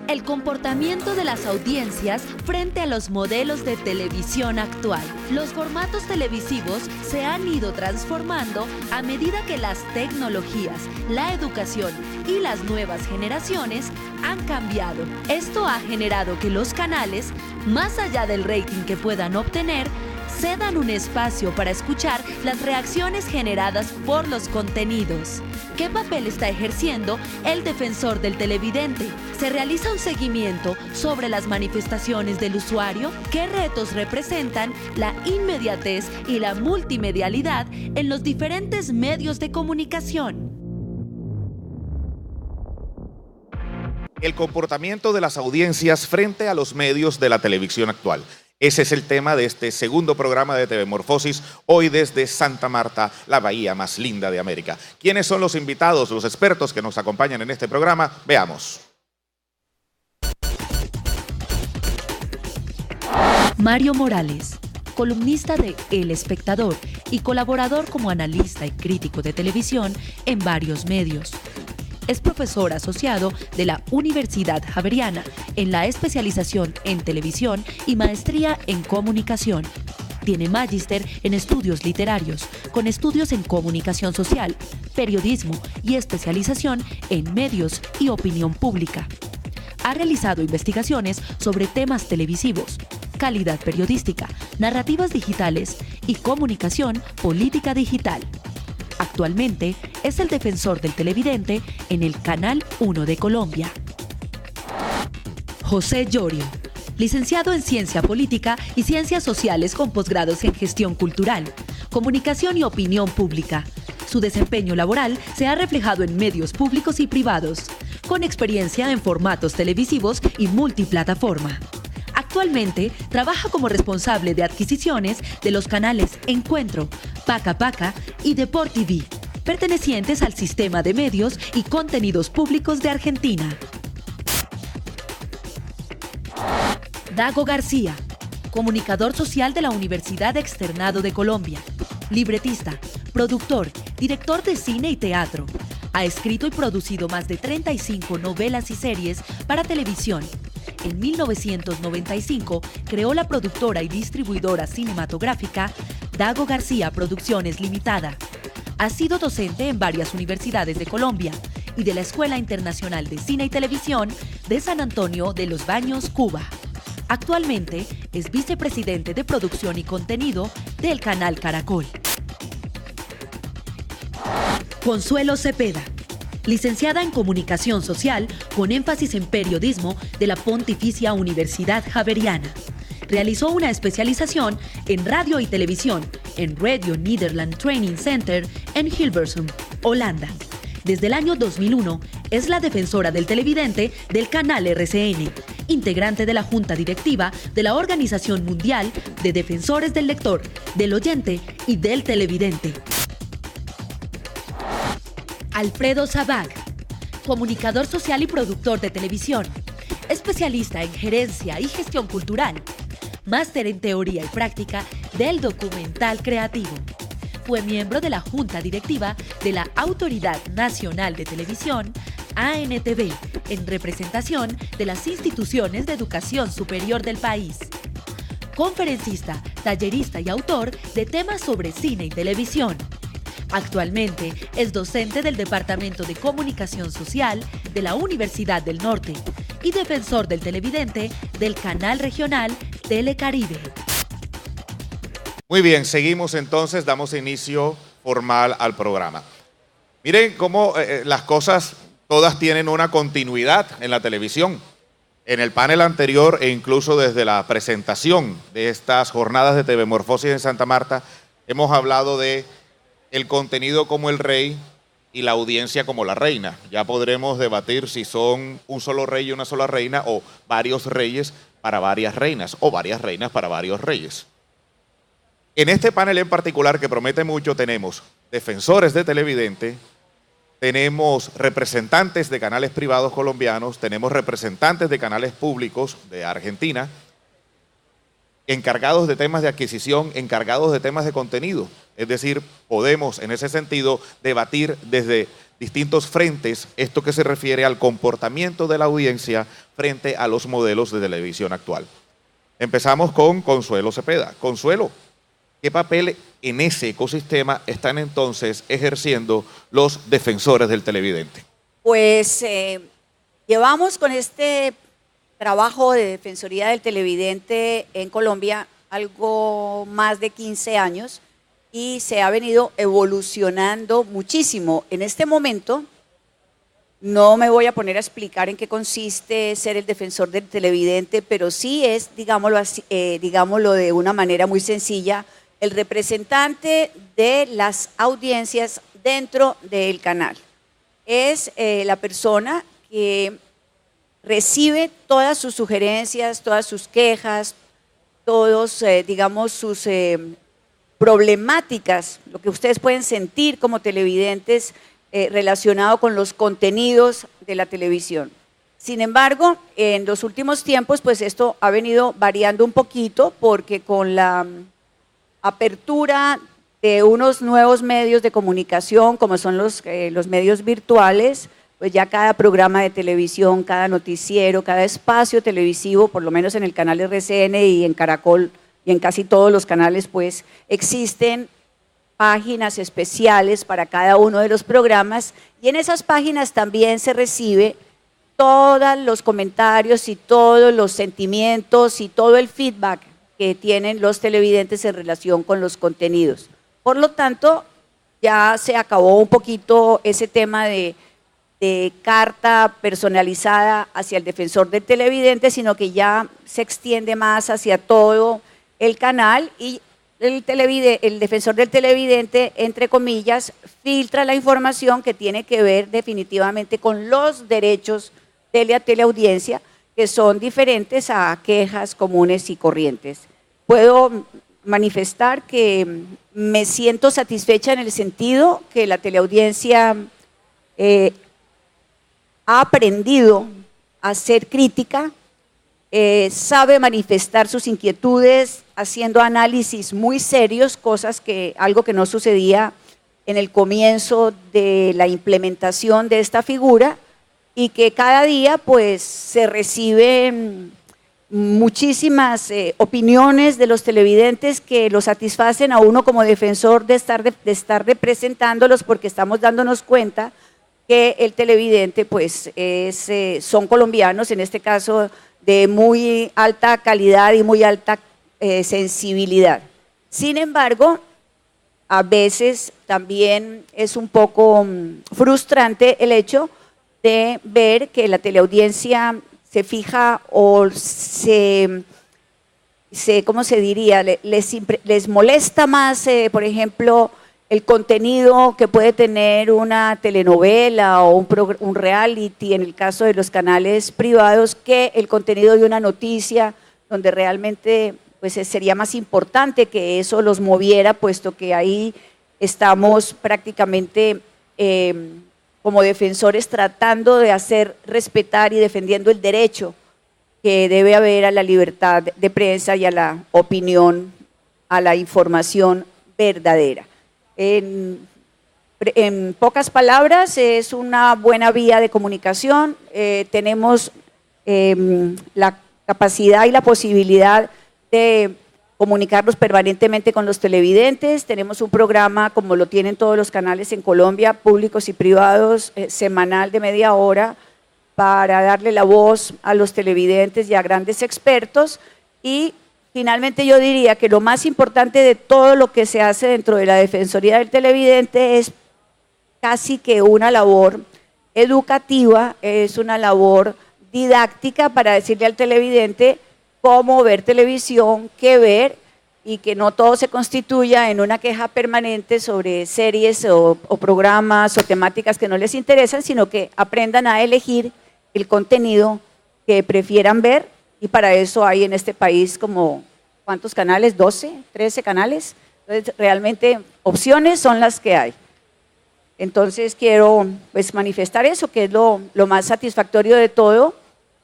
El comportamiento de las audiencias frente a los modelos de televisión actual. Los formatos televisivos se han ido transformando a medida que las tecnologías, la educación y las nuevas generaciones han cambiado. Esto ha generado que los canales, más allá del rating que puedan obtener, cedan un espacio para escuchar las reacciones generadas por los contenidos. ¿Qué papel está ejerciendo el defensor del televidente? ¿Se realiza un seguimiento sobre las manifestaciones del usuario? ¿Qué retos representan la inmediatez y la multimedialidad en los diferentes medios de comunicación? El comportamiento de las audiencias frente a los medios de la televisión actual. Ese es el tema de este segundo programa de TV Morfosis, hoy desde Santa Marta, la bahía más linda de América. ¿Quiénes son los invitados, los expertos que nos acompañan en este programa? Veamos. Mario Morales, columnista de El Espectador y colaborador como analista y crítico de televisión en varios medios. Es profesor asociado de la Universidad Javeriana en la especialización en televisión y maestría en comunicación. Tiene magíster en estudios literarios, con estudios en comunicación social, periodismo y especialización en medios y opinión pública. Ha realizado investigaciones sobre temas televisivos, calidad periodística, narrativas digitales y comunicación política digital. Actualmente es el defensor del televidente en el Canal 1 de Colombia. José Llorio, licenciado en Ciencia Política y Ciencias Sociales con posgrados en Gestión Cultural, Comunicación y Opinión Pública. Su desempeño laboral se ha reflejado en medios públicos y privados, con experiencia en formatos televisivos y multiplataforma. Actualmente trabaja como responsable de adquisiciones de los canales Encuentro, Paca Paca y Deport TV, pertenecientes al sistema de medios y contenidos públicos de Argentina. Dago García, comunicador social de la Universidad Externado de Colombia, libretista, productor, director de cine y teatro. Ha escrito y producido más de 35 novelas y series para televisión. En 1995 creó la productora y distribuidora cinematográfica Dago García Producciones Limitada. Ha sido docente en varias universidades de Colombia y de la Escuela Internacional de Cine y Televisión de San Antonio de los Baños, Cuba. Actualmente es vicepresidente de producción y contenido del canal Caracol. Consuelo Cepeda, licenciada en Comunicación Social con énfasis en periodismo de la Pontificia Universidad Javeriana. Realizó una especialización en radio y televisión en Radio Nederland Training Center en Hilversum, Holanda. Desde el año 2001 es la defensora del televidente del canal RCN, integrante de la Junta Directiva de la Organización Mundial de Defensores del Lector, del Oyente y del Televidente. Alfredo Sabag, comunicador social y productor de televisión, especialista en gerencia y gestión cultural, máster en teoría y práctica del documental creativo. Fue miembro de la Junta Directiva de la Autoridad Nacional de Televisión, ANTV, en representación de las instituciones de educación superior del país. Conferencista, tallerista y autor de temas sobre cine y televisión. Actualmente es docente del Departamento de Comunicación Social de la Universidad del Norte y defensor del televidente del canal regional Telecaribe. Muy bien, seguimos entonces, damos inicio formal al programa. Miren cómo las cosas todas tienen una continuidad en la televisión. En el panel anterior e incluso desde la presentación de estas jornadas de TV Morfosis en Santa Marta, hemos hablado de el contenido como el rey, y la audiencia como la reina. Ya podremos debatir si son un solo rey y una sola reina o varios reyes para varias reinas o varias reinas para varios reyes. En este panel en particular que promete mucho tenemos defensores de televidente, tenemos representantes de canales privados colombianos, tenemos representantes de canales públicos de Argentina, encargados de temas de adquisición, encargados de temas de contenido. Es decir, podemos en ese sentido debatir desde distintos frentes esto que se refiere al comportamiento de la audiencia frente a los modelos de televisión actual. Empezamos con Consuelo Cepeda. Consuelo, ¿qué papel en ese ecosistema están entonces ejerciendo los defensores del televidente? Pues llevamos con este trabajo de Defensoría del Televidente en Colombia algo más de 15 años y se ha venido evolucionando muchísimo. En este momento no me voy a poner a explicar en qué consiste ser el defensor del televidente, pero sí es, digámoslo así, digámoslo de una manera muy sencilla, el representante de las audiencias dentro del canal. Es la persona que recibe todas sus sugerencias, todas sus quejas, todos, digamos, sus problemáticas, lo que ustedes pueden sentir como televidentes relacionado con los contenidos de la televisión. Sin embargo, en los últimos tiempos, pues esto ha venido variando un poquito porque con la apertura de unos nuevos medios de comunicación, como son los medios virtuales, pues ya cada programa de televisión, cada noticiero, cada espacio televisivo, por lo menos en el canal RCN y en Caracol y en casi todos los canales, pues existen páginas especiales para cada uno de los programas y en esas páginas también se recibe todos los comentarios y todos los sentimientos y todo el feedback que tienen los televidentes en relación con los contenidos. Por lo tanto, ya se acabó un poquito ese tema de carta personalizada hacia el defensor del televidente, sino que ya se extiende más hacia todo el canal y el defensor del televidente, entre comillas, filtra la información que tiene que ver definitivamente con los derechos de la teleaudiencia, que son diferentes a quejas comunes y corrientes. Puedo manifestar que me siento satisfecha en el sentido que la teleaudiencia ha aprendido a ser crítica, sabe manifestar sus inquietudes haciendo análisis muy serios, algo que no sucedía en el comienzo de la implementación de esta figura y que cada día pues se reciben muchísimas opiniones de los televidentes que lo satisfacen a uno como defensor de estar representándolos porque estamos dándonos cuenta que el televidente pues son colombianos, en este caso de muy alta calidad y muy alta sensibilidad. Sin embargo, a veces también es un poco frustrante el hecho de ver que la teleaudiencia se fija o ¿cómo se diría? Les molesta más, por ejemplo, el contenido que puede tener una telenovela o un reality en el caso de los canales privados que el contenido de una noticia donde realmente pues sería más importante que eso los moviera, puesto que ahí estamos prácticamente como defensores tratando de hacer respetar y defendiendo el derecho que debe haber a la libertad de prensa y a la opinión, a la información verdadera. En pocas palabras, es una buena vía de comunicación, tenemos la capacidad y la posibilidad de comunicarnos permanentemente con los televidentes, tenemos un programa como lo tienen todos los canales en Colombia, públicos y privados, semanal de media hora, para darle la voz a los televidentes y a grandes expertos y finalmente yo diría que lo más importante de todo lo que se hace dentro de la Defensoría del Televidente es casi que una labor educativa, es una labor didáctica para decirle al televidente cómo ver televisión, qué ver y que no todo se constituya en una queja permanente sobre series o programas o temáticas que no les interesan, sino que aprendan a elegir el contenido que prefieran ver, y para eso hay en este país como, ¿cuántos canales? 12, 13 canales. Entonces, realmente opciones son las que hay. Entonces, quiero pues manifestar eso, que es lo más satisfactorio de todo,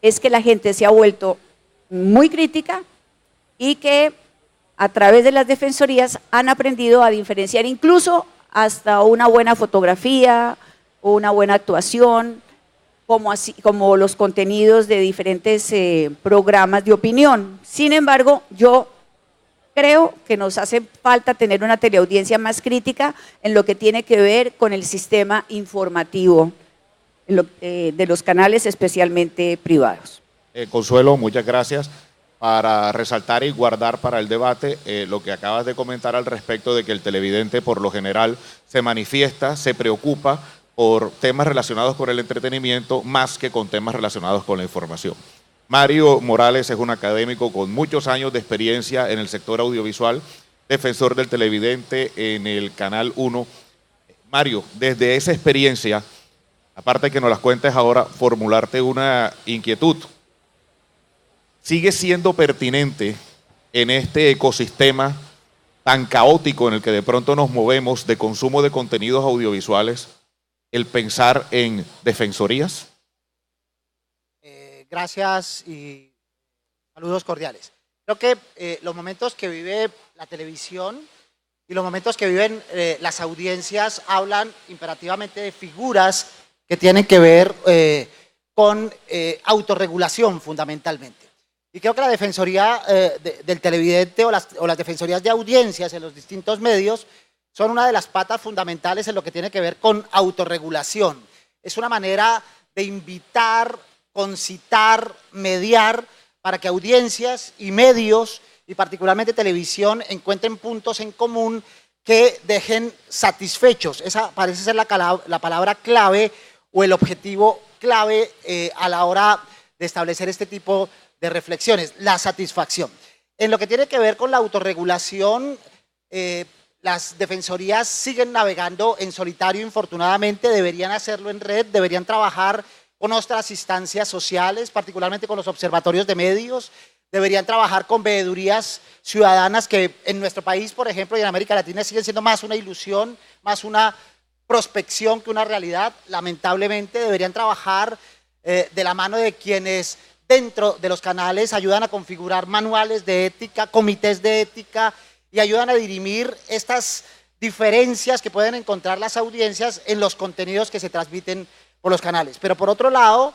es que la gente se ha vuelto muy crítica y que a través de las defensorías han aprendido a diferenciar incluso hasta una buena fotografía o una buena actuación, como los contenidos de diferentes programas de opinión. Sin embargo, yo creo que nos hace falta tener una teleaudiencia más crítica en lo que tiene que ver con el sistema informativo de los canales, especialmente privados. Consuelo, muchas gracias. Para resaltar y guardar para el debate lo que acabas de comentar al respecto de que el televidente por lo general se manifiesta, se preocupa por temas relacionados con el entretenimiento más que con temas relacionados con la información. Mario Morales es un académico con muchos años de experiencia en el sector audiovisual, defensor del televidente en el Canal 1. Mario, desde esa experiencia, aparte de que nos las cuentes ahora, formularte una inquietud. ¿Sigue siendo pertinente en este ecosistema tan caótico en el que de pronto nos movemos de consumo de contenidos audiovisuales el pensar en defensorías? Gracias y saludos cordiales. Creo que los momentos que vive la televisión y los momentos que viven las audiencias hablan imperativamente de figuras que tienen que ver con autorregulación fundamentalmente. Y creo que la defensoría del televidente o las defensorías de audiencias en los distintos medios son una de las patas fundamentales en lo que tiene que ver con autorregulación. Es una manera de invitar, concitar, mediar para que audiencias y medios, y particularmente televisión, encuentren puntos en común que dejen satisfechos. Esa parece ser la palabra clave o el objetivo clave a la hora de establecer este tipo de reflexiones, la satisfacción. En lo que tiene que ver con la autorregulación, las defensorías siguen navegando en solitario, infortunadamente, deberían hacerlo en red, deberían trabajar con otras instancias sociales, particularmente con los observatorios de medios, deberían trabajar con veedurías ciudadanas que en nuestro país, por ejemplo, y en América Latina siguen siendo más una ilusión, más una prospección que una realidad. Lamentablemente deberían trabajar de la mano de quienes dentro de los canales ayudan a configurar manuales de ética, comités de ética, y ayudan a dirimir estas diferencias que pueden encontrar las audiencias en los contenidos que se transmiten por los canales. Pero por otro lado,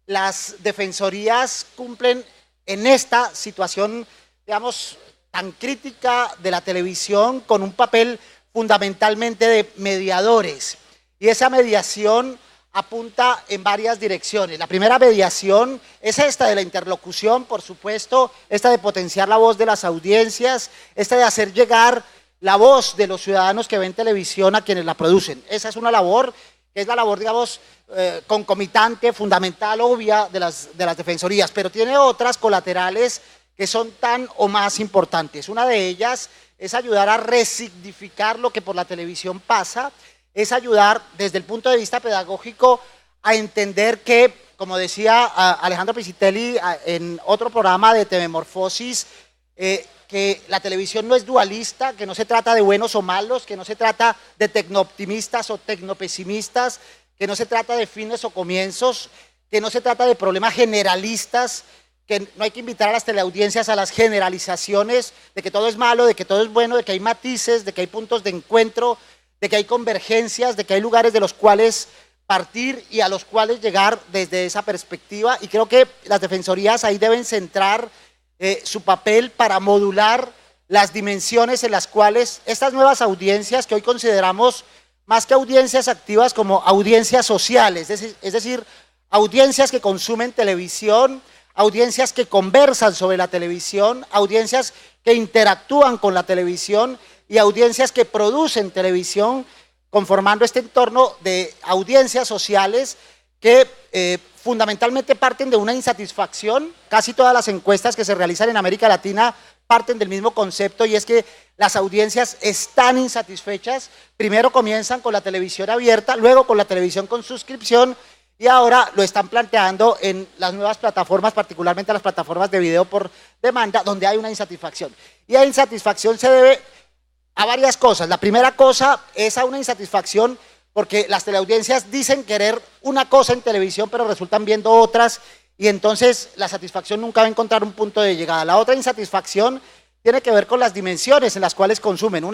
las defensorías cumplen en esta situación, digamos, tan crítica de la televisión con un papel fundamentalmente de mediadores. Y esa mediación apunta en varias direcciones. La primera mediación es esta de la interlocución, por supuesto, esta de potenciar la voz de las audiencias, esta de hacer llegar la voz de los ciudadanos que ven televisión a quienes la producen. Esa es una labor que es la labor, digamos, concomitante, fundamental, obvia de las defensorías, pero tiene otras colaterales que son tan o más importantes. Una de ellas es ayudar a resignificar lo que por la televisión pasa, es ayudar desde el punto de vista pedagógico a entender que, como decía Alejandro Piscitelli en otro programa de TV Morfosis, que la televisión no es dualista, que no se trata de buenos o malos, que no se trata de tecnooptimistas o tecnopesimistas, que no se trata de fines o comienzos, que no se trata de problemas generalistas, que no hay que invitar a las teleaudiencias a las generalizaciones de que todo es malo, de que todo es bueno, de que hay matices, de que hay puntos de encuentro, de que hay convergencias, de que hay lugares de los cuales partir y a los cuales llegar desde esa perspectiva. Y creo que las defensorías ahí deben centrar su papel para modular las dimensiones en las cuales estas nuevas audiencias, que hoy consideramos más que audiencias activas como audiencias sociales, es decir, audiencias que consumen televisión, audiencias que conversan sobre la televisión, audiencias que interactúan con la televisión y audiencias que producen televisión, conformando este entorno de audiencias sociales que fundamentalmente parten de una insatisfacción. Casi todas las encuestas que se realizan en América Latina parten del mismo concepto, y es que las audiencias están insatisfechas. Primero comienzan con la televisión abierta, luego con la televisión con suscripción, y ahora lo están planteando en las nuevas plataformas, particularmente las plataformas de video por demanda, donde hay una insatisfacción. Y la insatisfacción se debe a varias cosas. La primera cosa es a una insatisfacción porque las teleaudiencias dicen querer una cosa en televisión, pero resultan viendo otras, y entonces la satisfacción nunca va a encontrar un punto de llegada. La otra insatisfacción tiene que ver con las dimensiones en las cuales consumen.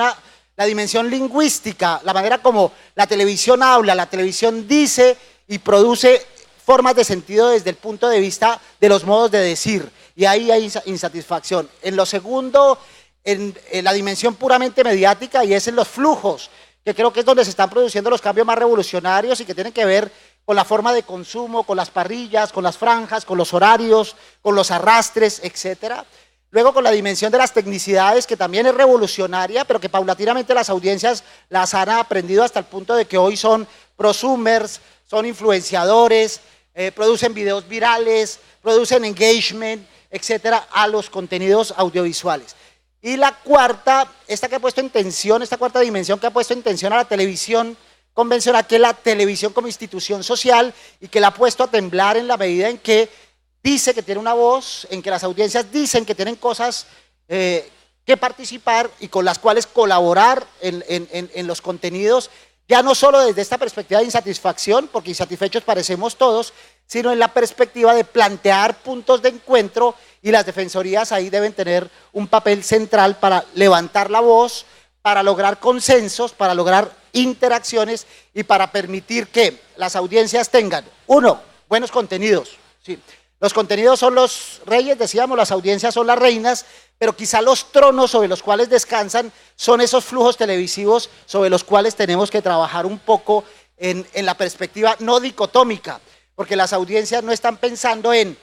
La dimensión lingüística, la manera como la televisión habla, la televisión dice y produce formas de sentido desde el punto de vista de los modos de decir, y ahí hay insatisfacción. En lo segundo, en la dimensión puramente mediática, y es en los flujos, que creo que es donde se están produciendo los cambios más revolucionarios y que tienen que ver con la forma de consumo, con las parrillas, con las franjas, con los horarios, con los arrastres, etcétera. Luego con la dimensión de las tecnicidades, que también es revolucionaria, pero que paulatinamente las audiencias las han aprendido hasta el punto de que hoy son prosumers, son influenciadores, producen videos virales, producen engagement, etcétera, a los contenidos audiovisuales. Y la cuarta, esta cuarta dimensión que ha puesto en tensión a la televisión convencional, que es la televisión como institución social, y que la ha puesto a temblar en la medida en que dice que tiene una voz, en que las audiencias dicen que tienen cosas que participar y con las cuales colaborar en los contenidos, ya no solo desde esta perspectiva de insatisfacción, porque insatisfechos parecemos todos, sino en la perspectiva de plantear puntos de encuentro, y las defensorías ahí deben tener un papel central para levantar la voz, para lograr consensos, para lograr interacciones y para permitir que las audiencias tengan, uno, buenos contenidos. Sí. Los contenidos son los reyes, decíamos, las audiencias son las reinas, pero quizá los tronos sobre los cuales descansan son esos flujos televisivos sobre los cuales tenemos que trabajar un poco en la perspectiva no dicotómica, porque las audiencias no están pensando en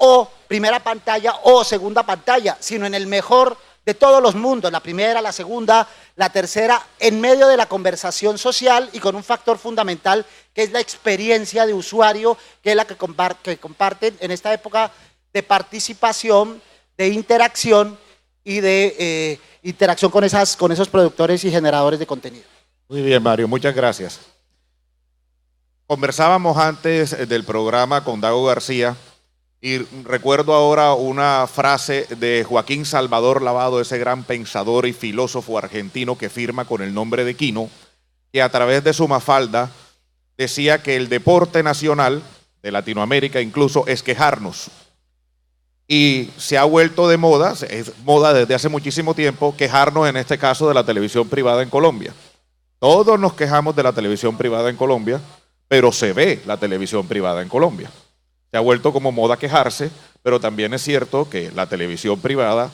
o primera pantalla o segunda pantalla, sino en el mejor de todos los mundos, la primera, la segunda, la tercera, en medio de la conversación social y con un factor fundamental que es la experiencia de usuario, que es la que comparten en esta época de participación, de interacción y de interacción con esos productores y generadores de contenido. Muy bien, Mario, muchas gracias. Conversábamos antes del programa con Dago García, y recuerdo ahora una frase de Joaquín Salvador Lavado, ese gran pensador y filósofo argentino que firma con el nombre de Quino, que a través de su Mafalda decía que el deporte nacional de Latinoamérica incluso es quejarnos. Y se ha vuelto de moda, es moda desde hace muchísimo tiempo, quejarnos en este caso de la televisión privada en Colombia. Todos nos quejamos de la televisión privada en Colombia, pero se ve la televisión privada en Colombia. Se ha vuelto como moda quejarse, pero también es cierto que la televisión privada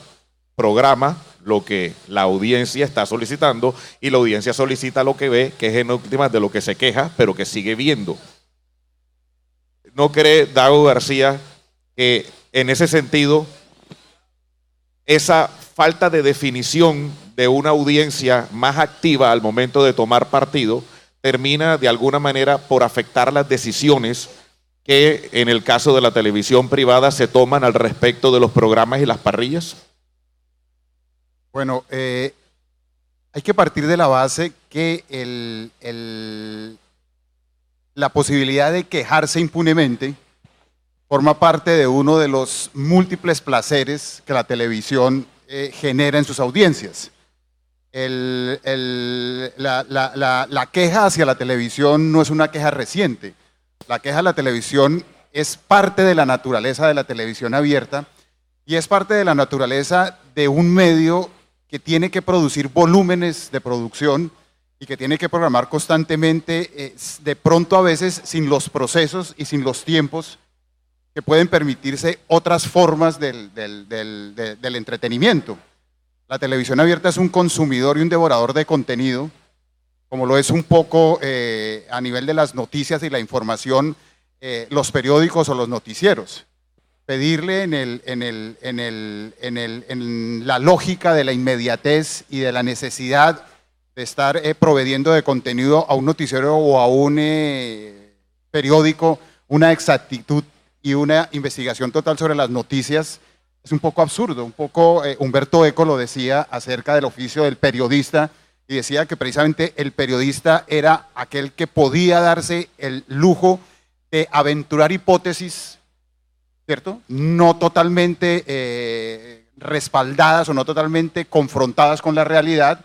programa lo que la audiencia está solicitando, y la audiencia solicita lo que ve, que es en últimas de lo que se queja, pero que sigue viendo. ¿No cree Dago García que en ese sentido esa falta de definición de una audiencia más activa al momento de tomar partido termina de alguna manera por afectar las decisiones que en el caso de la televisión privada se toman al respecto de los programas y las parrillas? Bueno, hay que partir de la base que la posibilidad de quejarse impunemente forma parte de uno de los múltiples placeres que la televisión genera en sus audiencias. La queja hacia la televisión no es una queja reciente. La queja a la televisión es parte de la naturaleza de la televisión abierta, y es parte de la naturaleza de un medio que tiene que producir volúmenes de producción y que tiene que programar constantemente, de pronto a veces sin los procesos y sin los tiempos que pueden permitirse otras formas del entretenimiento. La televisión abierta es un consumidor y un devorador de contenido, como lo es un poco a nivel de las noticias y la información, los periódicos o los noticieros. Pedirle en la lógica de la inmediatez y de la necesidad de estar proveyendo de contenido a un noticiero o a un periódico una exactitud y una investigación total sobre las noticias es un poco absurdo, un poco, Humberto Eco lo decía acerca del oficio del periodista, y decía que precisamente el periodista era aquel que podía darse el lujo de aventurar hipótesis, ¿cierto? No totalmente respaldadas o no totalmente confrontadas con la realidad,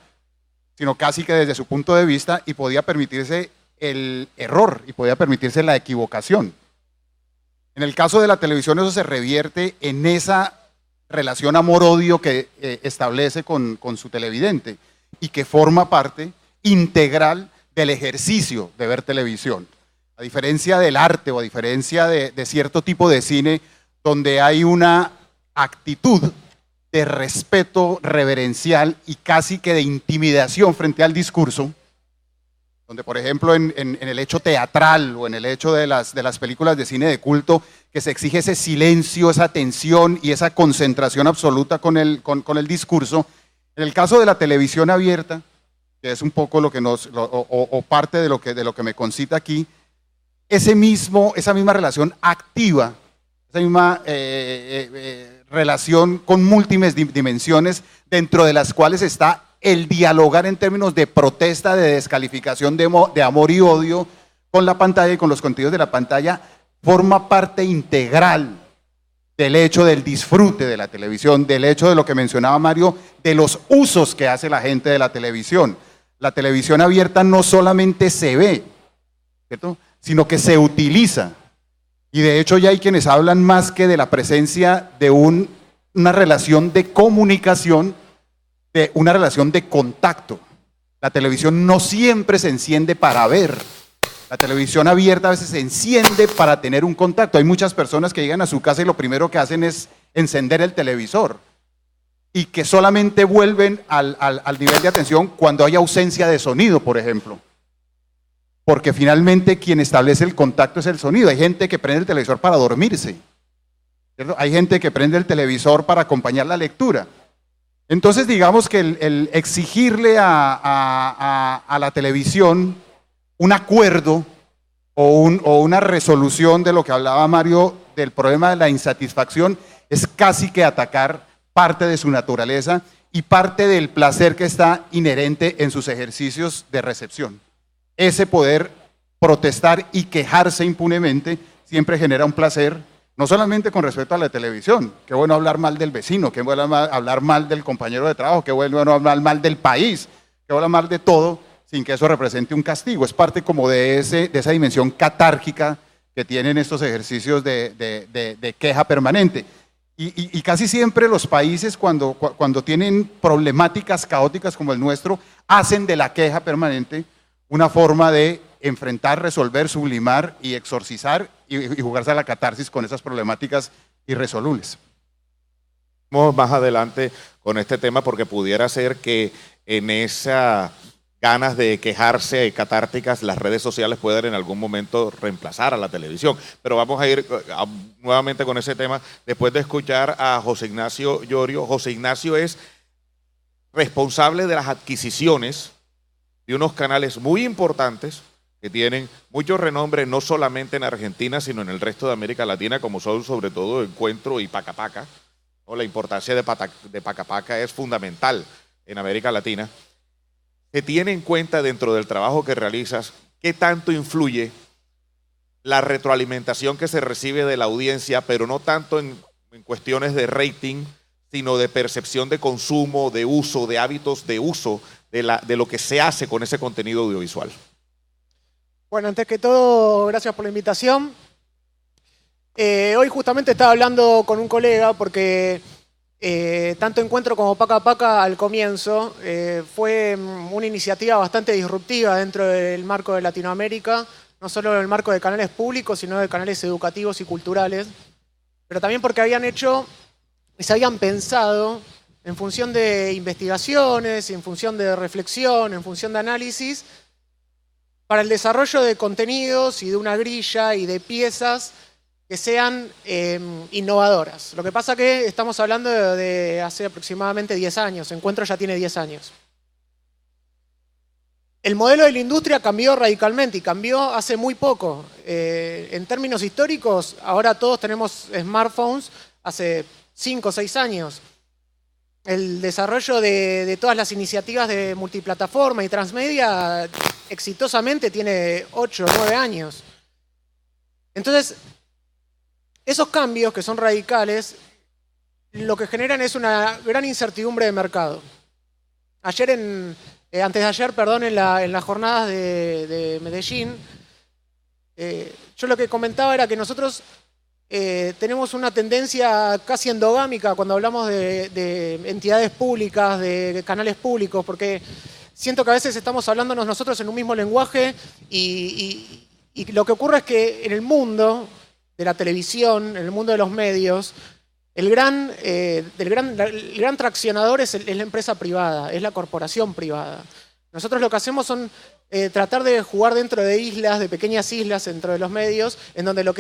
sino casi que desde su punto de vista, y podía permitirse el error y podía permitirse la equivocación. En el caso de la televisión eso se revierte en esa relación amor-odio que establece con su televidente y que forma parte integral del ejercicio de ver televisión. A diferencia del arte o a diferencia de cierto tipo de cine donde hay una actitud de respeto reverencial y casi que de intimidación frente al discurso, donde por ejemplo en el hecho teatral o en el hecho de las películas de cine de culto, que se exige ese silencio, esa tensión y esa concentración absoluta con el discurso. En el caso de la televisión abierta, que es un poco lo que parte de lo que me concita aquí, esa misma relación activa, esa misma relación con múltiples dimensiones, dentro de las cuales está el dialogar en términos de protesta, de descalificación, de amor y odio con la pantalla y con los contenidos de la pantalla, forma parte integral del hecho del disfrute de la televisión, del hecho de lo que mencionaba Mario, de los usos que hace la gente de la televisión. La televisión abierta no solamente se ve, ¿cierto?, sino que se utiliza. Y de hecho ya hay quienes hablan más que de la presencia de una relación de comunicación, de una relación de contacto. La televisión no siempre se enciende para ver. La televisión abierta a veces se enciende para tener un contacto. Hay muchas personas que llegan a su casa y lo primero que hacen es encender el televisor y que solamente vuelven al nivel de atención cuando hay ausencia de sonido, por ejemplo. Porque finalmente quien establece el contacto es el sonido. Hay gente que prende el televisor para dormirse, ¿cierto? Hay gente que prende el televisor para acompañar la lectura. Entonces digamos que el exigirle a la televisión un acuerdo o una resolución de lo que hablaba Mario del problema de la insatisfacción es casi que atacar parte de su naturaleza y parte del placer que está inherente en sus ejercicios de recepción. Ese poder protestar y quejarse impunemente siempre genera un placer, no solamente con respecto a la televisión. Qué bueno hablar mal del vecino, qué bueno hablar mal del compañero de trabajo, qué bueno hablar mal del país, qué bueno hablar mal de todo, sin que eso represente un castigo. Es parte como de esa dimensión catárquica que tienen estos ejercicios de queja permanente. Y casi siempre los países cuando tienen problemáticas caóticas como el nuestro, hacen de la queja permanente una forma de enfrentar, resolver, sublimar y exorcizar y jugarse a la catarsis con esas problemáticas irresolubles. Vamos más adelante con este tema porque pudiera ser que en esa ganas de quejarse catárticas las redes sociales puedan en algún momento reemplazar a la televisión. Pero vamos a ir nuevamente con ese tema después de escuchar a José Ignacio Llorio. José Ignacio es responsable de las adquisiciones de unos canales muy importantes que tienen mucho renombre no solamente en Argentina, sino en el resto de América Latina, como son sobre todo Encuentro y Paca Paca. La importancia de Paca Paca es fundamental en América Latina. ¿Se tiene en cuenta dentro del trabajo que realizas qué tanto influye la retroalimentación que se recibe de la audiencia, pero no tanto en cuestiones de rating, sino de percepción de consumo, de uso, de hábitos de uso de lo que se hace con ese contenido audiovisual? Bueno, antes que todo, gracias por la invitación. Hoy justamente estaba hablando con un colega porque tanto Encuentro como Paca Paca al comienzo fue una iniciativa bastante disruptiva dentro del marco de Latinoamérica, no solo en el marco de canales públicos, sino de canales educativos y culturales, pero también porque habían hecho y se habían pensado en función de investigaciones, en función de reflexión, en función de análisis, para el desarrollo de contenidos y de una grilla y de piezas que sean innovadoras. Lo que pasa que estamos hablando de hace aproximadamente 10 años, Encuentro ya tiene 10 años. El modelo de la industria cambió radicalmente y cambió hace muy poco. En términos históricos, ahora todos tenemos smartphones. Hace 5 o 6 años. El desarrollo de todas las iniciativas de multiplataforma y transmedia exitosamente tiene 8 o 9 años. Entonces, esos cambios que son radicales, lo que generan es una gran incertidumbre de mercado. Antes de ayer, perdón, en las jornadas de Medellín, yo lo que comentaba era que nosotros tenemos una tendencia casi endogámica cuando hablamos de entidades públicas, de canales públicos, porque siento que a veces estamos hablándonos nosotros en un mismo lenguaje y lo que ocurre es que en el mundo de la televisión, en el mundo de los medios, el gran traccionador es la empresa privada, es la corporación privada. Nosotros lo que hacemos son tratar de jugar dentro de islas, de pequeñas islas dentro de los medios, en donde los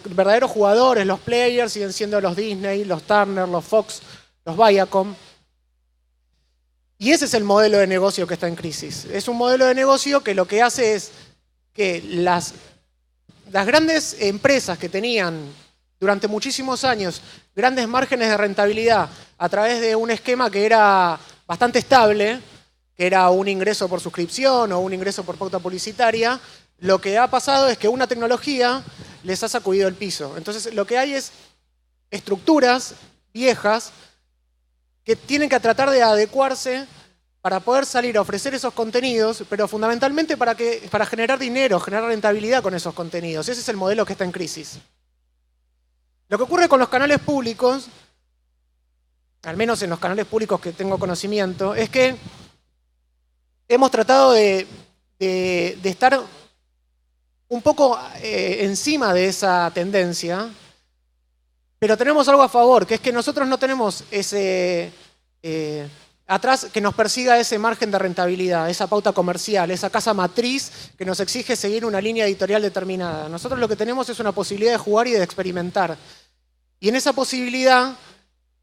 verdaderos jugadores, los players, siguen siendo los Disney, los Turner, los Fox, los Viacom. Y ese es el modelo de negocio que está en crisis. Es un modelo de negocio que lo que hace es que las grandes empresas que tenían durante muchísimos años grandes márgenes de rentabilidad a través de un esquema que era bastante estable, que era un ingreso por suscripción o un ingreso por pauta publicitaria, lo que ha pasado es que una tecnología les ha sacudido el piso. Entonces lo que hay es estructuras viejas que tienen que tratar de adecuarse para poder salir a ofrecer esos contenidos, pero fundamentalmente para generar dinero, generar rentabilidad con esos contenidos. Ese es el modelo que está en crisis. Lo que ocurre con los canales públicos, al menos en los canales públicos que tengo conocimiento, es que hemos tratado de estar un poco encima de esa tendencia, pero tenemos algo a favor, que es que nosotros no tenemos atrás que nos persiga ese margen de rentabilidad, esa pauta comercial, esa casa matriz que nos exige seguir una línea editorial determinada. Nosotros lo que tenemos es una posibilidad de jugar y de experimentar. Y en esa posibilidad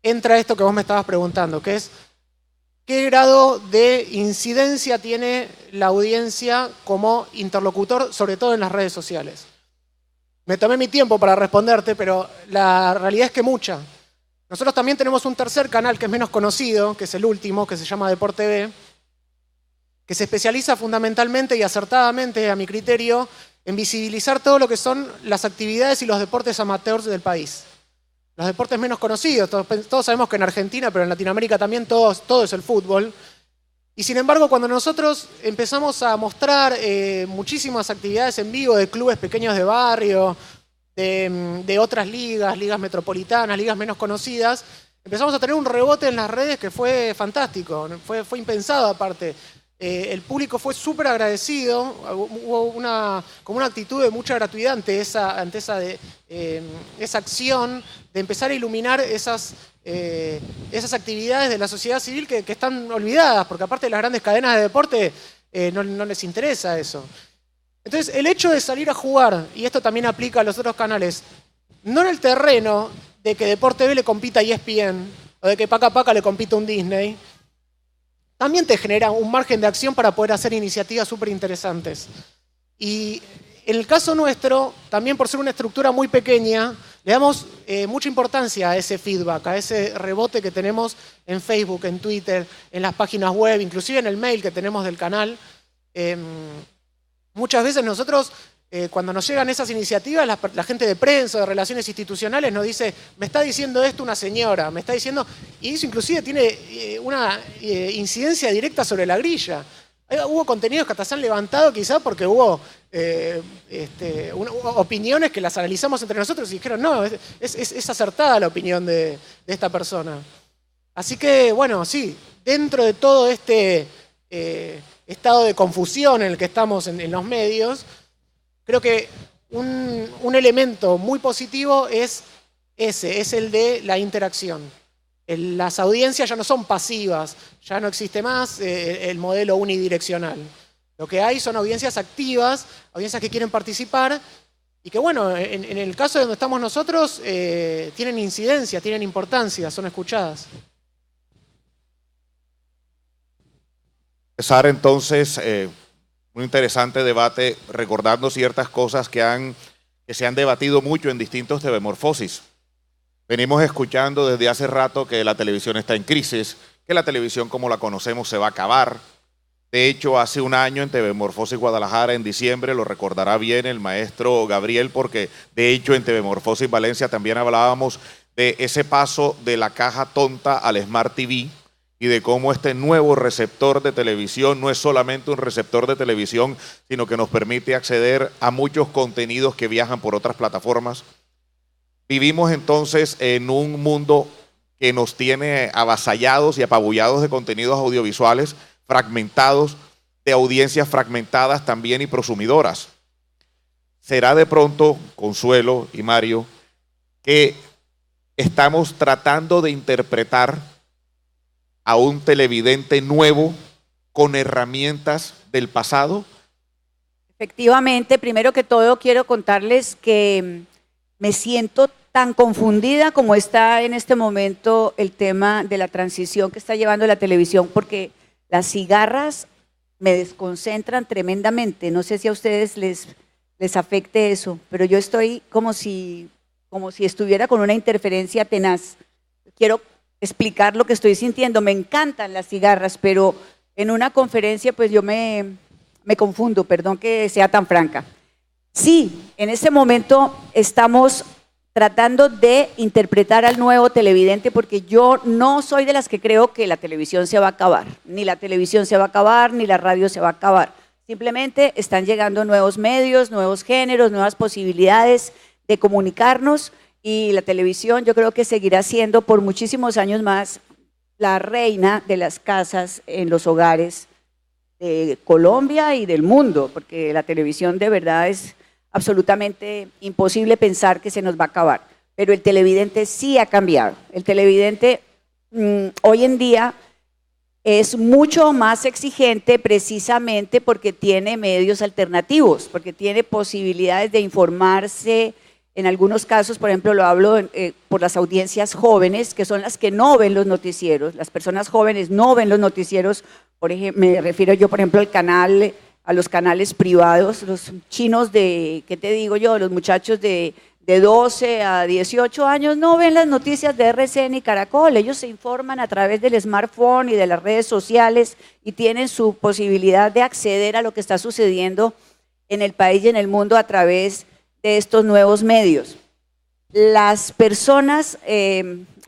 entra esto que vos me estabas preguntando, que es ¿qué grado de incidencia tiene la audiencia como interlocutor, sobre todo en las redes sociales? Me tomé mi tiempo para responderte, pero la realidad es que mucha. Nosotros también tenemos un tercer canal que es menos conocido, que es el último, que se llama Deport TV, que se especializa fundamentalmente y acertadamente, a mi criterio, en visibilizar todo lo que son las actividades y los deportes amateurs del país. Los deportes menos conocidos, todos sabemos que en Argentina, pero en Latinoamérica también todo es el fútbol. Y sin embargo, cuando nosotros empezamos a mostrar muchísimas actividades en vivo de clubes pequeños de barrio, de otras ligas metropolitanas, ligas menos conocidas, empezamos a tener un rebote en las redes que fue fantástico, fue impensado aparte. El público fue súper agradecido, hubo como una actitud de mucha gratuidad ante esa acción de empezar a iluminar esas actividades de la sociedad civil que están olvidadas, porque aparte de las grandes cadenas de deporte no les interesa eso. Entonces, el hecho de salir a jugar, y esto también aplica a los otros canales, no en el terreno de que Deport TV le compita a ESPN, o de que Paca Paca le compita a un Disney, también te genera un margen de acción para poder hacer iniciativas súper interesantes. Y en el caso nuestro, también por ser una estructura muy pequeña, le damos mucha importancia a ese feedback, a ese rebote que tenemos en Facebook, en Twitter, en las páginas web, inclusive en el mail que tenemos del canal. Muchas veces nosotros, cuando nos llegan esas iniciativas, la gente de prensa, de relaciones institucionales nos dice, me está diciendo esto una señora, me está diciendo, y eso inclusive tiene una incidencia directa sobre la grilla. Hubo contenidos que hasta se han levantado quizá porque hubo opiniones que las analizamos entre nosotros y dijeron, no, es acertada la opinión de esta persona. Así que, bueno, sí, dentro de todo este estado de confusión en el que estamos en los medios, creo que un elemento muy positivo es el de la interacción. Las audiencias ya no son pasivas, ya no existe más el modelo unidireccional. Lo que hay son audiencias activas, audiencias que quieren participar y que, bueno, en el caso de donde estamos nosotros, tienen incidencia, tienen importancia, son escuchadas. Empezar entonces un interesante debate recordando ciertas cosas que se han debatido mucho en distintos TV Morfosis. Venimos escuchando desde hace rato que la televisión está en crisis, que la televisión como la conocemos se va a acabar. De hecho, hace un año en TV Morfosis Guadalajara, en diciembre, lo recordará bien el maestro Gabriel, porque de hecho en TV Morfosis Valencia también hablábamos de ese paso de la caja tonta al Smart TV y de cómo este nuevo receptor de televisión no es solamente un receptor de televisión, sino que nos permite acceder a muchos contenidos que viajan por otras plataformas. Vivimos entonces en un mundo que nos tiene avasallados y apabullados de contenidos audiovisuales, fragmentados, de audiencias fragmentadas también y prosumidoras. ¿Será de pronto, Consuelo y Mario, que estamos tratando de interpretar a un televidente nuevo con herramientas del pasado? Efectivamente, primero que todo quiero contarles que me siento tan confundida como está en este momento el tema de la transición que está llevando la televisión, porque las cigarras me desconcentran tremendamente. No sé si a ustedes les afecte eso, pero yo estoy como si estuviera con una interferencia tenaz. Quiero explicar lo que estoy sintiendo. Me encantan las cigarras, pero en una conferencia pues yo me confundo, perdón que sea tan franca. Sí, en este momento estamos tratando de interpretar al nuevo televidente, porque yo no soy de las que creo que la televisión se va a acabar, ni la televisión se va a acabar, ni la radio se va a acabar. Simplemente están llegando nuevos medios, nuevos géneros, nuevas posibilidades de comunicarnos, y la televisión yo creo que seguirá siendo por muchísimos años más la reina de las casas en los hogares de Colombia y del mundo, porque la televisión de verdad es absolutamente imposible pensar que se nos va a acabar, pero el televidente sí ha cambiado. El televidente hoy en día es mucho más exigente precisamente porque tiene medios alternativos, porque tiene posibilidades de informarse. En algunos casos, por ejemplo, lo hablo por las audiencias jóvenes, que son las que no ven los noticieros. Las personas jóvenes no ven los noticieros. Por ejemplo, me refiero yo, por ejemplo, a los canales privados, los chinos de, ¿qué te digo yo? Los muchachos de 12 a 18 años no ven las noticias de RCN y Caracol. Ellos se informan a través del smartphone y de las redes sociales y tienen su posibilidad de acceder a lo que está sucediendo en el país y en el mundo a través de estos nuevos medios. Las personas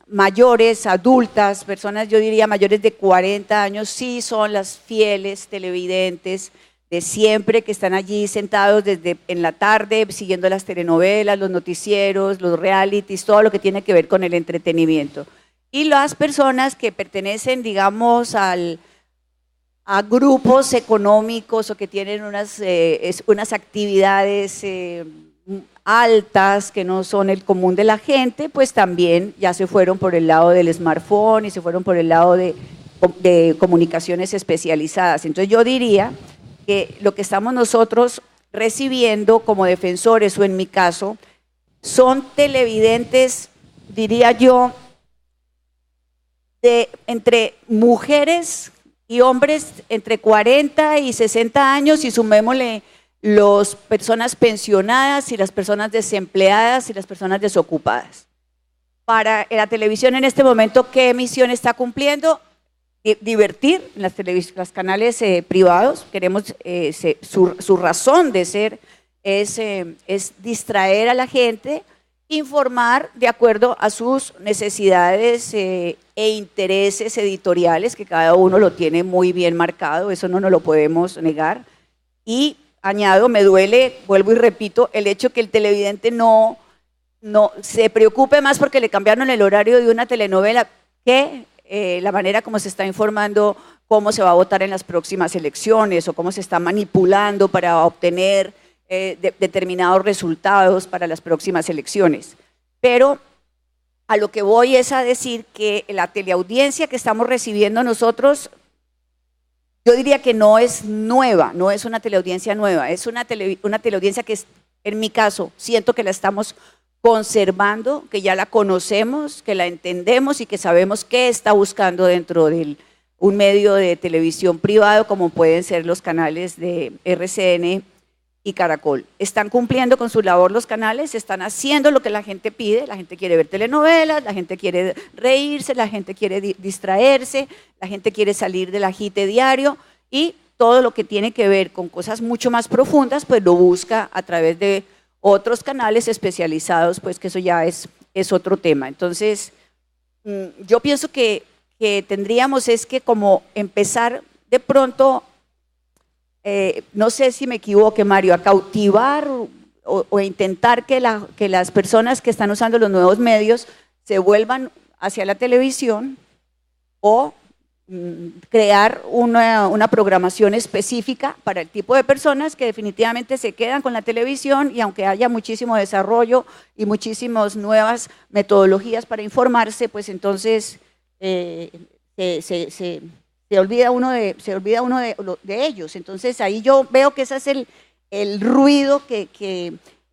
mayores, adultas, personas yo diría mayores de 40 años, sí son las fieles televidentes de siempre, que están allí sentados desde en la tarde siguiendo las telenovelas, los noticieros, los realities, todo lo que tiene que ver con el entretenimiento. Y las personas que pertenecen, digamos, a grupos económicos o que tienen unas actividades altas que no son el común de la gente, pues también ya se fueron por el lado del smartphone y se fueron por el lado de comunicaciones especializadas. Entonces yo diría que lo que estamos nosotros recibiendo como defensores, o en mi caso, son televidentes, diría yo, entre mujeres y hombres entre 40 y 60 años, y sumémosle las personas pensionadas y las personas desempleadas y las personas desocupadas. Para la televisión en este momento, ¿qué misión está cumpliendo? Divertir en los canales privados. Queremos, su razón de ser es distraer a la gente, informar de acuerdo a sus necesidades e intereses editoriales, que cada uno lo tiene muy bien marcado, eso no nos lo podemos negar. Y añado, me duele, vuelvo y repito, el hecho que el televidente no se preocupe más porque le cambiaron el horario de una telenovela que la manera como se está informando cómo se va a votar en las próximas elecciones o cómo se está manipulando para obtener determinados resultados para las próximas elecciones. Pero a lo que voy es a decir que la teleaudiencia que estamos recibiendo nosotros, yo diría que no es nueva, no es una teleaudiencia nueva, es una teleaudiencia que en mi caso siento que la estamos conservando, que ya la conocemos, que la entendemos y que sabemos qué está buscando dentro de un medio de televisión privado como pueden ser los canales de RCN y Caracol. Están cumpliendo con su labor los canales, están haciendo lo que la gente pide, la gente quiere ver telenovelas, la gente quiere reírse, la gente quiere distraerse, la gente quiere salir del agite diario y todo lo que tiene que ver con cosas mucho más profundas, pues lo busca a través de otros canales especializados, pues que eso ya es otro tema. Entonces, yo pienso que tendríamos es que como empezar de pronto, no sé si me equivoque, Mario, a cautivar o intentar que las personas que están usando los nuevos medios se vuelvan hacia la televisión o crear una programación específica para el tipo de personas que definitivamente se quedan con la televisión y aunque haya muchísimo desarrollo y muchísimas nuevas metodologías para informarse, pues entonces se olvida uno de ellos. Entonces ahí yo veo que ese es el ruido,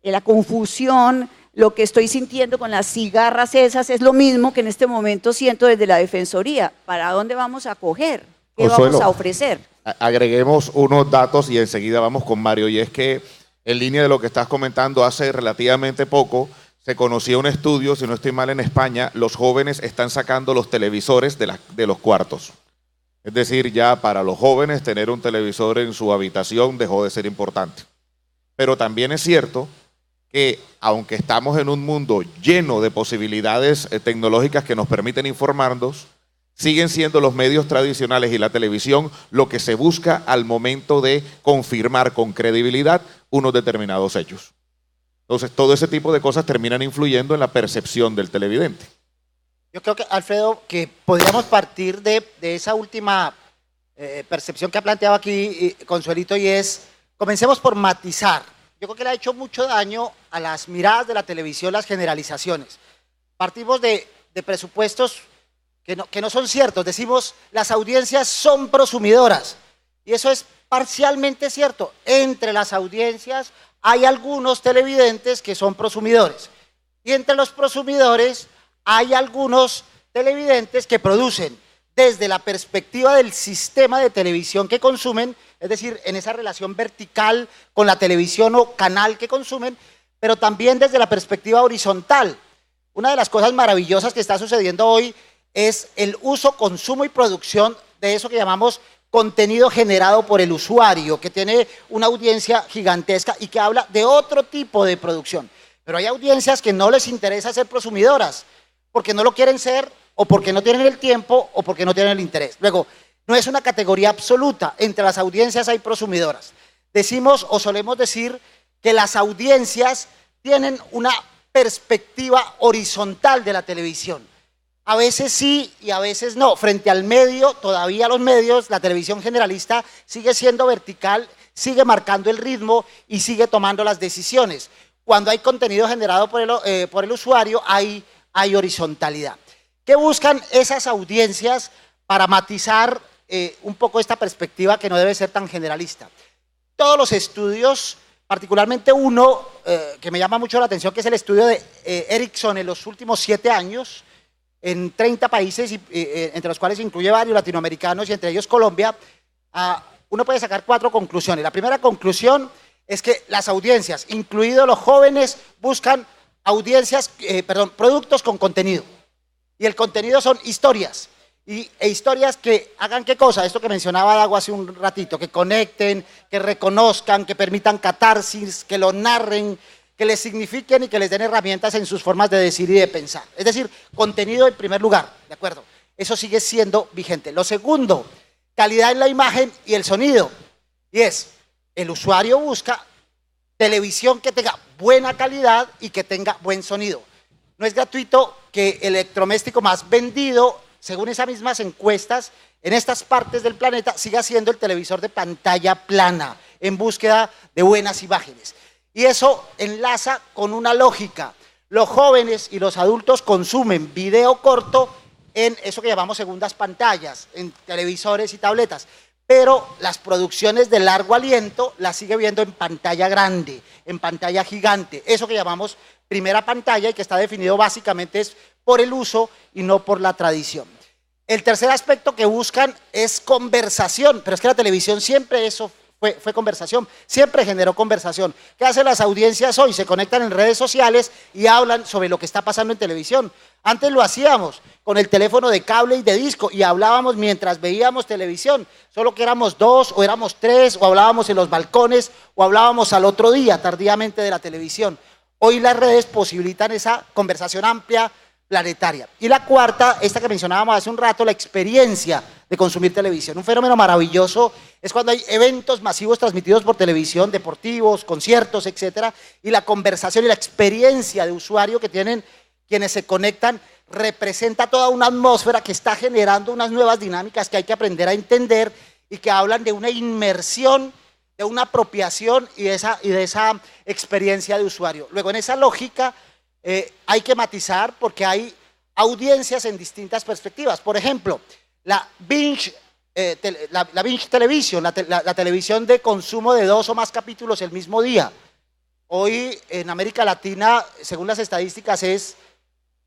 la confusión. Lo que estoy sintiendo con las cigarras esas es lo mismo que en este momento siento desde la Defensoría. ¿Para dónde vamos a coger? ¿Qué vamos a ofrecer? Agreguemos unos datos y enseguida vamos con Mario. Y es que en línea de lo que estás comentando, hace relativamente poco se conocía un estudio, si no estoy mal, en España, los jóvenes están sacando los televisores de los cuartos. Es decir, ya para los jóvenes tener un televisor en su habitación dejó de ser importante. Pero también es cierto que aunque estamos en un mundo lleno de posibilidades tecnológicas que nos permiten informarnos, siguen siendo los medios tradicionales y la televisión lo que se busca al momento de confirmar con credibilidad unos determinados hechos. Entonces, todo ese tipo de cosas terminan influyendo en la percepción del televidente. Yo creo que, Alfredo, que podríamos partir de esa última percepción que ha planteado aquí Consuelito, y es, comencemos por matizar. Yo creo que le ha hecho mucho daño a las miradas de la televisión las generalizaciones. Partimos de presupuestos que no son ciertos. Decimos, las audiencias son prosumidoras. Y eso es parcialmente cierto. Entre las audiencias hay algunos televidentes que son prosumidores. Y entre los prosumidores hay algunos televidentes que producen desde la perspectiva del sistema de televisión que consumen, es decir, en esa relación vertical con la televisión o canal que consumen, pero también desde la perspectiva horizontal. Una de las cosas maravillosas que está sucediendo hoy es el uso, consumo y producción de eso que llamamos contenido generado por el usuario, que tiene una audiencia gigantesca y que habla de otro tipo de producción. Pero hay audiencias que no les interesa ser prosumidoras, porque no lo quieren ser, o porque no tienen el tiempo, o porque no tienen el interés. Luego, no es una categoría absoluta. Entre las audiencias hay prosumidoras. Decimos o solemos decir que las audiencias tienen una perspectiva horizontal de la televisión. A veces sí y a veces no. Frente al medio, todavía los medios, la televisión generalista sigue siendo vertical, sigue marcando el ritmo y sigue tomando las decisiones. Cuando hay contenido generado por el usuario, hay horizontalidad. ¿Qué buscan esas audiencias para matizar un poco esta perspectiva que no debe ser tan generalista? Todos los estudios, particularmente uno que me llama mucho la atención, que es el estudio de Ericsson en los últimos 7 años, en 30 países, entre los cuales incluye varios latinoamericanos y entre ellos Colombia, uno puede sacar 4 conclusiones. La primera conclusión es que las audiencias, incluidos los jóvenes, buscan productos con contenido. Y el contenido son historias. E historias que hagan ¿qué cosa? Esto que mencionaba Dago hace un ratito, que conecten, que reconozcan, que permitan catarsis, que lo narren, que les signifiquen y que les den herramientas en sus formas de decir y de pensar. Es decir, contenido en primer lugar, ¿de acuerdo? Eso sigue siendo vigente. Lo segundo, calidad en la imagen y el sonido. Y es, el usuario busca televisión que tenga buena calidad y que tenga buen sonido. No es gratuito que el electrodoméstico más vendido, según esas mismas encuestas, en estas partes del planeta, siga siendo el televisor de pantalla plana, en búsqueda de buenas imágenes. Y eso enlaza con una lógica. Los jóvenes y los adultos consumen video corto en eso que llamamos segundas pantallas, en televisores y tabletas. Pero las producciones de largo aliento las sigue viendo en pantalla grande, en pantalla gigante. Eso que llamamos primera pantalla y que está definido básicamente es por el uso y no por la tradición. El tercer aspecto que buscan es conversación, pero es que la televisión siempre fue conversación, siempre generó conversación. ¿Qué hacen las audiencias hoy? Se conectan en redes sociales y hablan sobre lo que está pasando en televisión. Antes lo hacíamos con el teléfono de cable y de disco y hablábamos mientras veíamos televisión, solo que éramos 2 o éramos 3 o hablábamos en los balcones o hablábamos al otro día, tardíamente, de la televisión. Hoy las redes posibilitan esa conversación amplia, planetaria. Y la cuarta, esta que mencionábamos hace un rato, la experiencia de consumir televisión. Un fenómeno maravilloso es cuando hay eventos masivos transmitidos por televisión, deportivos, conciertos, etcétera, y la conversación y la experiencia de usuario que tienen quienes se conectan representa toda una atmósfera que está generando unas nuevas dinámicas que hay que aprender a entender y que hablan de una inmersión, de una apropiación y de esa experiencia de usuario. Luego, en esa lógica, hay que matizar porque hay audiencias en distintas perspectivas. Por ejemplo, la binge television, la televisión de consumo de 2 o más capítulos el mismo día. Hoy en América Latina, según las estadísticas, es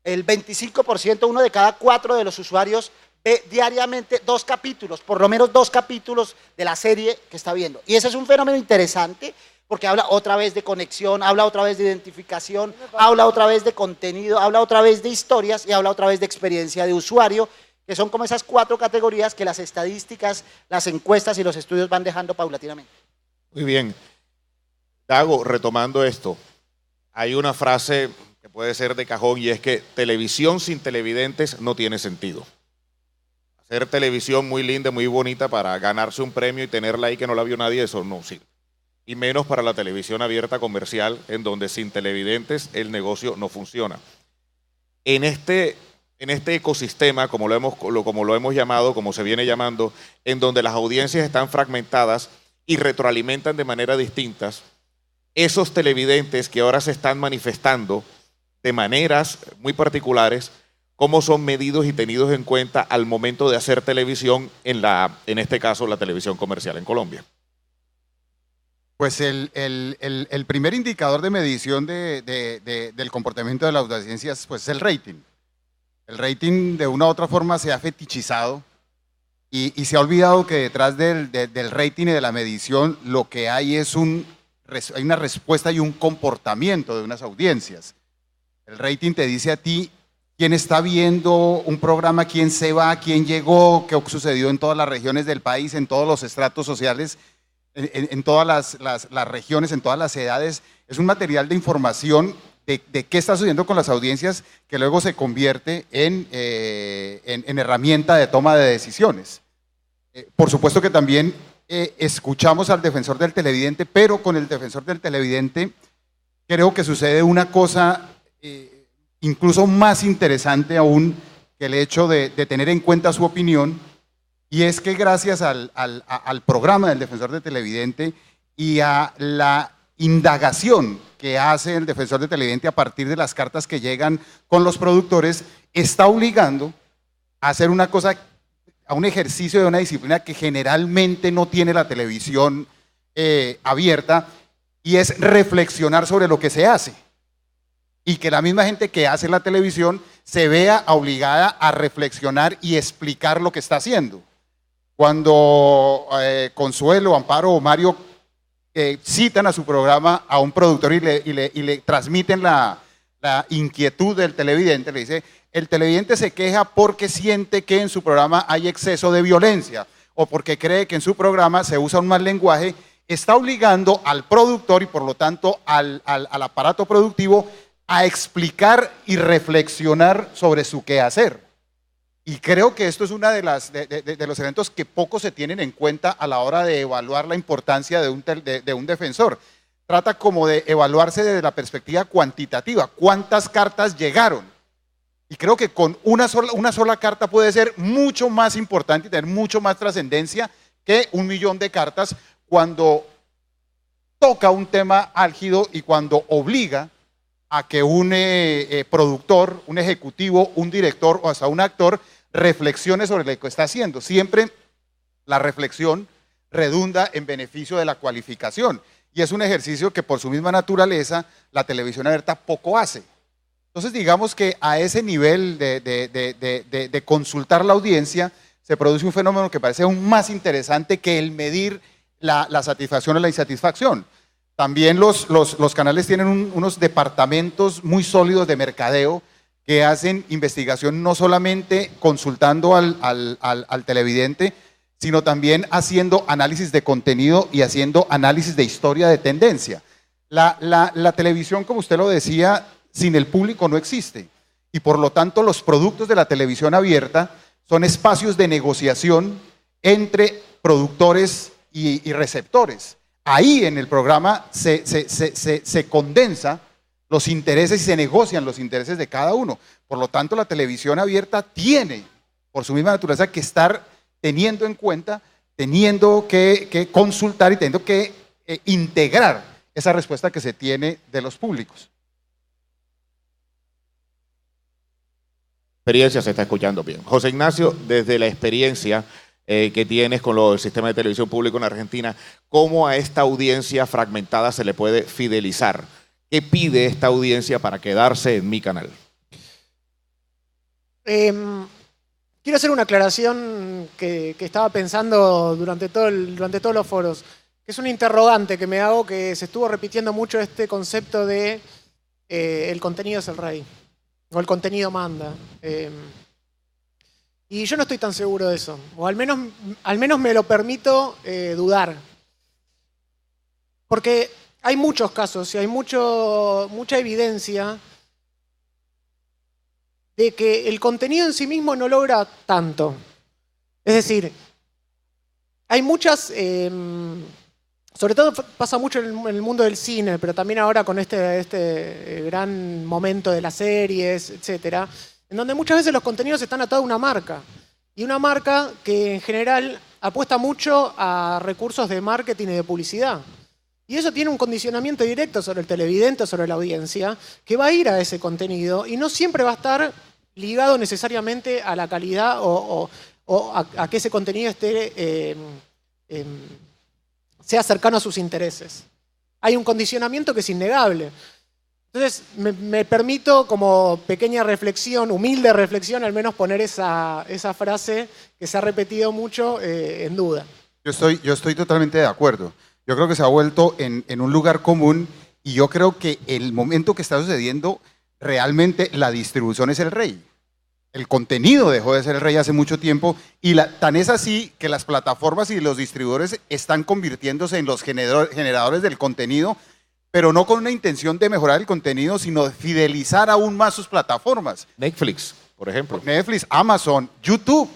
el 25%, 1 de cada 4 de los usuarios ve diariamente 2 capítulos, por lo menos 2 capítulos de la serie que está viendo. Y ese es un fenómeno interesante porque habla otra vez de conexión, habla otra vez de identificación, habla otra vez de contenido, habla otra vez de historias y habla otra vez de experiencia de usuario, que son como esas 4 categorías que las estadísticas, las encuestas y los estudios van dejando paulatinamente. Muy bien. Dago, retomando esto, hay una frase que puede ser de cajón y es que televisión sin televidentes no tiene sentido. Hacer televisión muy linda, muy bonita para ganarse un premio y tenerla ahí que no la vio nadie, eso no sirve. Y menos para la televisión abierta comercial, en donde sin televidentes el negocio no funciona. En este ecosistema, como lo hemos llamado, como se viene llamando, en donde las audiencias están fragmentadas y retroalimentan de manera distintas, esos televidentes que ahora se están manifestando de maneras muy particulares, ¿cómo son medidos y tenidos en cuenta al momento de hacer televisión en este caso, la televisión comercial en Colombia? Pues el primer indicador de medición del comportamiento de las audiencias pues, es el rating. El rating de una u otra forma se ha fetichizado y se ha olvidado que detrás del rating y de la medición lo que hay es hay una respuesta y un comportamiento de unas audiencias. El rating te dice a ti quién está viendo un programa, quién se va, quién llegó, qué sucedió en todas las regiones del país, en todos los estratos sociales, en todas las regiones, en todas las edades. Es un material de información de qué está sucediendo con las audiencias que luego se convierte en herramienta de toma de decisiones. Por supuesto que también escuchamos al defensor del televidente, pero con el defensor del televidente creo que sucede una cosa incluso más interesante aún que el hecho de tener en cuenta su opinión, y es que gracias al programa del defensor del televidente y a la indagación que hace el defensor del televidente a partir de las cartas que llegan con los productores, está obligando a hacer una cosa, a un ejercicio de una disciplina que generalmente no tiene la televisión abierta, y es reflexionar sobre lo que se hace. Y que la misma gente que hace la televisión se vea obligada a reflexionar y explicar lo que está haciendo. Cuando Consuelo, Amparo o Mario citan a su programa a un productor y le transmiten la inquietud del televidente, le dice, el televidente se queja porque siente que en su programa hay exceso de violencia o porque cree que en su programa se usa un mal lenguaje, está obligando al productor y por lo tanto al aparato productivo a explicar y reflexionar sobre su quehacer. Y creo que esto es uno de los elementos que poco se tienen en cuenta a la hora de evaluar la importancia de un defensor. Trata como de evaluarse desde la perspectiva cuantitativa. ¿Cuántas cartas llegaron? Y creo que con una sola carta puede ser mucho más importante y tener mucho más trascendencia que 1 millón de cartas cuando toca un tema álgido y cuando obliga a que un productor, un ejecutivo, un director o hasta un actor reflexione sobre lo que está haciendo. Siempre la reflexión redunda en beneficio de la cualificación y es un ejercicio que por su misma naturaleza la televisión abierta poco hace. Entonces digamos que a ese nivel de consultar la audiencia se produce un fenómeno que parece aún más interesante que el medir la satisfacción o la insatisfacción. También los canales tienen unos departamentos muy sólidos de mercadeo que hacen investigación no solamente consultando al televidente, sino también haciendo análisis de contenido y haciendo análisis de historia de tendencia. La televisión, como usted lo decía, sin el público no existe. Y por lo tanto, los productos de la televisión abierta son espacios de negociación entre productores y receptores. Ahí en el programa se condensa los intereses y se negocian los intereses de cada uno. Por lo tanto, la televisión abierta tiene, por su misma naturaleza, que estar teniendo en cuenta, teniendo que consultar y teniendo que integrar esa respuesta que se tiene de los públicos. Experiencia se está escuchando bien. José Ignacio, desde la experiencia que tienes con el sistema de televisión público en Argentina, ¿cómo a esta audiencia fragmentada se le puede fidelizar? ¿Qué pide esta audiencia para quedarse en mi canal? Quiero hacer una aclaración que estaba pensando durante todos los foros, que es un interrogante que me hago, que se estuvo repitiendo mucho este concepto de el contenido es el rey, o el contenido manda. Y yo no estoy tan seguro de eso, o al menos me lo permito dudar. Porque hay muchos casos y hay mucha evidencia de que el contenido en sí mismo no logra tanto. Es decir, hay muchas, sobre todo pasa mucho en el mundo del cine, pero también ahora con este gran momento de las series, etcétera, en donde muchas veces los contenidos están atados a una marca. Y una marca que en general apuesta mucho a recursos de marketing y de publicidad. Y eso tiene un condicionamiento directo sobre el televidente, sobre la audiencia, que va a ir a ese contenido y no siempre va a estar ligado necesariamente a la calidad o a que ese contenido sea cercano a sus intereses. Hay un condicionamiento que es innegable. Entonces, me permito, como pequeña reflexión, humilde reflexión, al menos poner esa frase que se ha repetido mucho en duda. Yo estoy totalmente de acuerdo. Yo creo que se ha vuelto en un lugar común y yo creo que el momento que está sucediendo, realmente la distribución es el rey. El contenido dejó de ser el rey hace mucho tiempo y tan es así que las plataformas y los distribuidores están convirtiéndose en los generadores del contenido, pero no con una intención de mejorar el contenido, sino de fidelizar aún más sus plataformas. Netflix, por ejemplo. Netflix, Amazon, YouTube.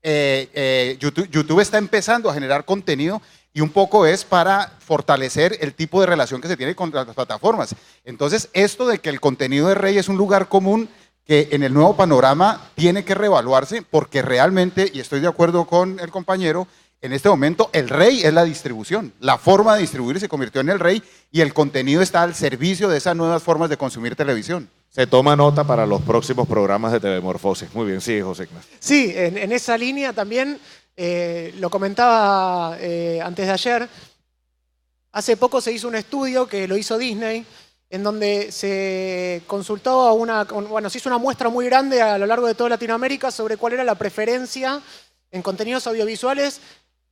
YouTube está empezando a generar contenido y un poco es para fortalecer el tipo de relación que se tiene con las plataformas. Entonces, esto de que el contenido de rey es un lugar común que en el nuevo panorama tiene que reevaluarse porque realmente, y estoy de acuerdo con el compañero, en este momento el rey es la distribución. La forma de distribuir se convirtió en el rey y el contenido está al servicio de esas nuevas formas de consumir televisión. Se toma nota para los próximos programas de Telemorfosis. Muy bien, sigue José Ignacio. Sí, en esa línea también, lo comentaba antes de ayer, hace poco se hizo un estudio que lo hizo Disney, en donde se consultó se hizo una muestra muy grande a lo largo de toda Latinoamérica sobre cuál era la preferencia en contenidos audiovisuales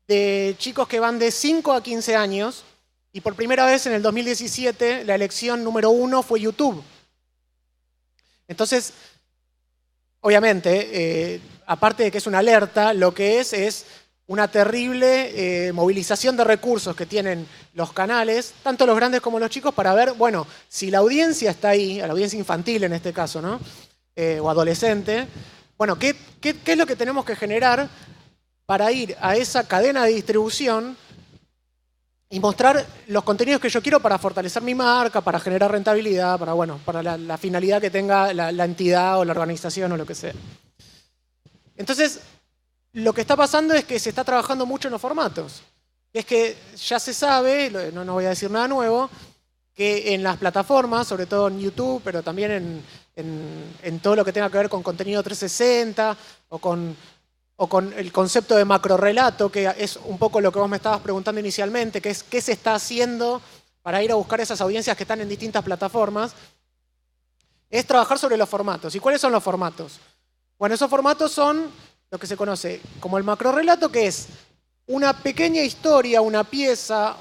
de chicos que van de 5 a 15 años, y por primera vez en el 2017 la elección número 1 fue YouTube. Entonces, obviamente, aparte de que es una alerta, lo que es una terrible movilización de recursos que tienen los canales, tanto los grandes como los chicos, para ver, bueno, si la audiencia está ahí, a la audiencia infantil en este caso, ¿no? O adolescente, bueno, ¿qué es lo que tenemos que generar para ir a esa cadena de distribución y mostrar los contenidos que yo quiero para fortalecer mi marca, para generar rentabilidad, para la finalidad que tenga la entidad o la organización o lo que sea? Entonces, lo que está pasando es que se está trabajando mucho en los formatos. Es que ya se sabe, no voy a decir nada nuevo, que en las plataformas, sobre todo en YouTube, pero también en todo lo que tenga que ver con contenido 360 o con el concepto de macrorrelato, que es un poco lo que vos me estabas preguntando inicialmente, que es qué se está haciendo para ir a buscar esas audiencias que están en distintas plataformas, es trabajar sobre los formatos. ¿Y cuáles son los formatos? Bueno, esos formatos son lo que se conoce como el macrorrelato, que es una pequeña historia, una pieza,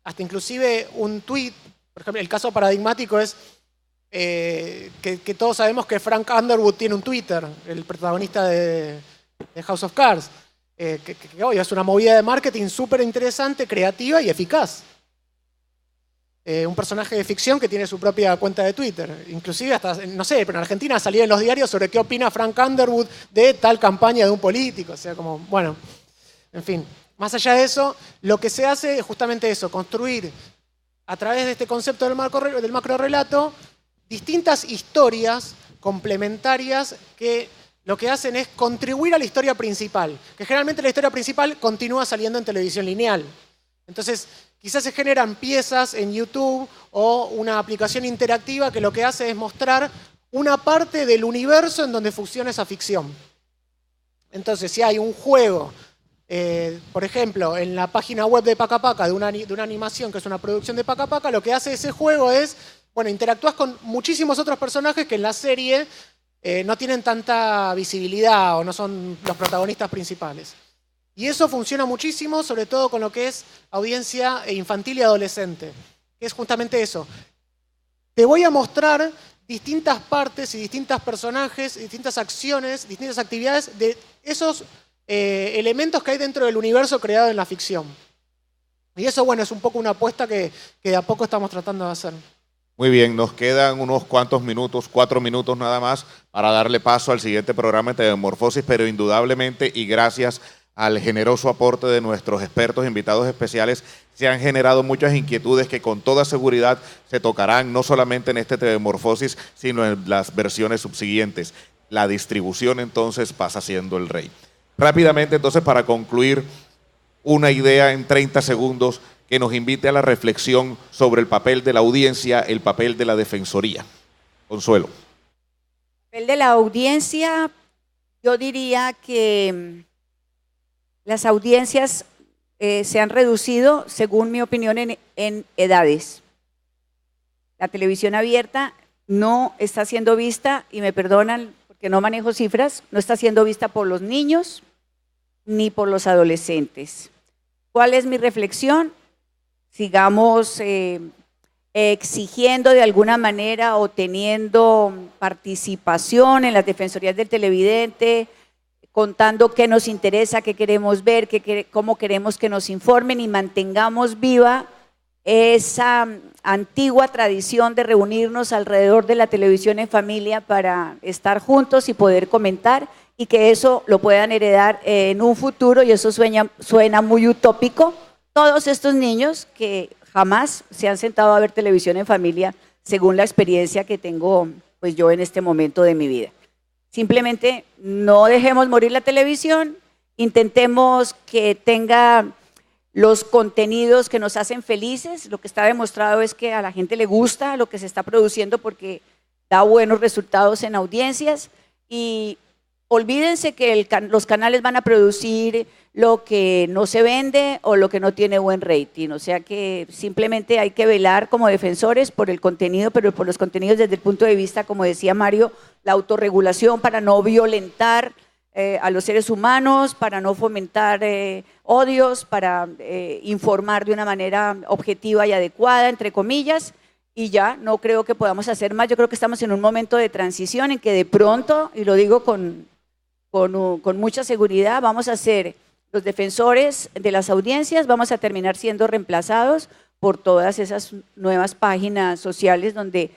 hasta inclusive un tweet. Por ejemplo, el caso paradigmático es que todos sabemos que Frank Underwood tiene un Twitter, el protagonista de House of Cards, que hoy es una movida de marketing súper interesante, creativa y eficaz. Un personaje de ficción que tiene su propia cuenta de Twitter. Inclusive hasta, no sé, pero en Argentina salía en los diarios sobre qué opina Frank Underwood de tal campaña de un político. O sea, como, bueno, en fin. Más allá de eso, lo que se hace es justamente eso, construir a través de este concepto del macrorrelato distintas historias complementarias que lo que hacen es contribuir a la historia principal, que generalmente la historia principal continúa saliendo en televisión lineal. Entonces, quizás se generan piezas en YouTube o una aplicación interactiva que lo que hace es mostrar una parte del universo en donde funciona esa ficción. Entonces, si hay un juego, por ejemplo, en la página web de Paca Paca, de una animación que es una producción de Paca Paca, lo que hace ese juego es, bueno, interactúas con muchísimos otros personajes que en la serie no tienen tanta visibilidad o no son los protagonistas principales. Y eso funciona muchísimo, sobre todo con lo que es audiencia infantil y adolescente, que es justamente eso. Te voy a mostrar distintas partes y distintos personajes, distintas acciones, distintas actividades de esos elementos que hay dentro del universo creado en la ficción. Y eso, bueno, es un poco una apuesta que de a poco estamos tratando de hacer. Muy bien, nos quedan unos cuantos minutos, 4 minutos nada más, para darle paso al siguiente programa de Televemorfosis, pero indudablemente y gracias al generoso aporte de nuestros expertos invitados especiales, se han generado muchas inquietudes que con toda seguridad se tocarán no solamente en este Televemorfosis, sino en las versiones subsiguientes. La distribución entonces pasa siendo el rey. Rápidamente entonces, para concluir, una idea en 30 segundos que nos invite a la reflexión sobre el papel de la audiencia, el papel de la defensoría. Consuelo. El papel de la audiencia, yo diría que las audiencias se han reducido, según mi opinión, en edades. La televisión abierta no está siendo vista, y me perdonan porque no manejo cifras, no está siendo vista por los niños ni por los adolescentes. ¿Cuál es mi reflexión? Sigamos exigiendo de alguna manera o teniendo participación en las defensorías del televidente, contando qué nos interesa, qué queremos ver, cómo queremos que nos informen, y mantengamos viva esa antigua tradición de reunirnos alrededor de la televisión en familia para estar juntos y poder comentar, y que eso lo puedan heredar en un futuro, y eso suena muy utópico. Todos estos niños que jamás se han sentado a ver televisión en familia, según la experiencia que tengo pues yo en este momento de mi vida. Simplemente no dejemos morir la televisión, intentemos que tenga los contenidos que nos hacen felices. Lo que está demostrado es que a la gente le gusta lo que se está produciendo porque da buenos resultados en audiencias, y olvídense que los canales van a producir lo que no se vende o lo que no tiene buen rating. O sea que simplemente hay que velar como defensores por el contenido, pero por los contenidos desde el punto de vista, como decía Mario, la autorregulación para no violentar a los seres humanos, para no fomentar odios, para informar de una manera objetiva y adecuada, entre comillas. Y ya no creo que podamos hacer más. Yo creo que estamos en un momento de transición en que de pronto, y lo digo con mucha seguridad, vamos a ser los defensores de las audiencias, vamos a terminar siendo reemplazados por todas esas nuevas páginas sociales donde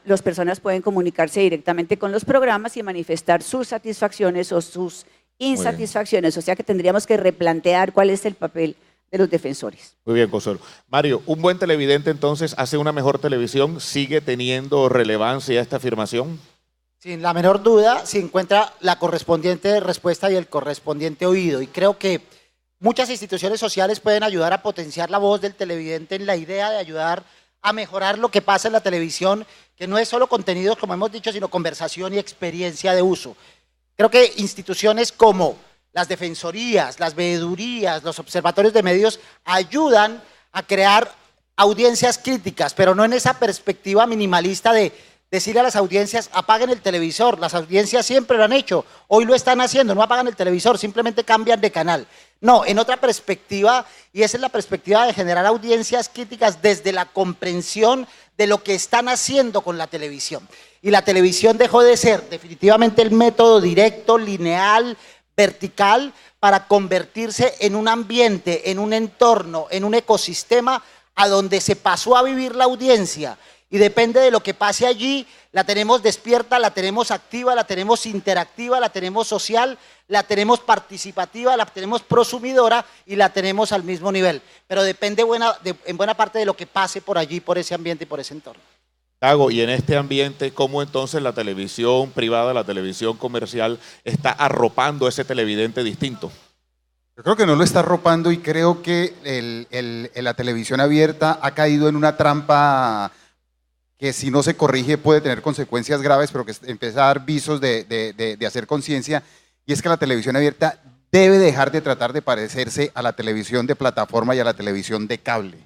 las personas pueden comunicarse directamente con los programas y manifestar sus satisfacciones o sus insatisfacciones. O sea que tendríamos que replantear cuál es el papel de los defensores. Muy bien, Consuelo. Mario, ¿un buen televidente entonces hace una mejor televisión? ¿Sigue teniendo relevancia esta afirmación? Sin la menor duda, se encuentra la correspondiente respuesta y el correspondiente oído. Y creo que muchas instituciones sociales pueden ayudar a potenciar la voz del televidente en la idea de ayudar a mejorar lo que pasa en la televisión, que no es solo contenidos, como hemos dicho, sino conversación y experiencia de uso. Creo que instituciones como las defensorías, las veedurías, los observatorios de medios ayudan a crear audiencias críticas, pero no en esa perspectiva minimalista de decirle a las audiencias, apaguen el televisor. Las audiencias siempre lo han hecho, hoy lo están haciendo, no apagan el televisor, simplemente cambian de canal. No, en otra perspectiva, y esa es la perspectiva de generar audiencias críticas desde la comprensión de lo que están haciendo con la televisión. Y la televisión dejó de ser definitivamente el método directo, lineal, vertical, para convertirse en un ambiente, en un entorno, en un ecosistema a donde se pasó a vivir la audiencia. Y depende de lo que pase allí, la tenemos despierta, la tenemos activa, la tenemos interactiva, la tenemos social, la tenemos participativa, la tenemos prosumidora y la tenemos al mismo nivel. Pero depende en buena parte de lo que pase por allí, por ese ambiente y por ese entorno. Dago, y en este ambiente, ¿cómo entonces la televisión privada, la televisión comercial está arropando a ese televidente distinto? Yo creo que no lo está arropando y creo que la televisión abierta ha caído en una trampa que si no se corrige puede tener consecuencias graves, pero que empieza a dar visos de hacer conciencia, y es que la televisión abierta debe dejar de tratar de parecerse a la televisión de plataforma y a la televisión de cable,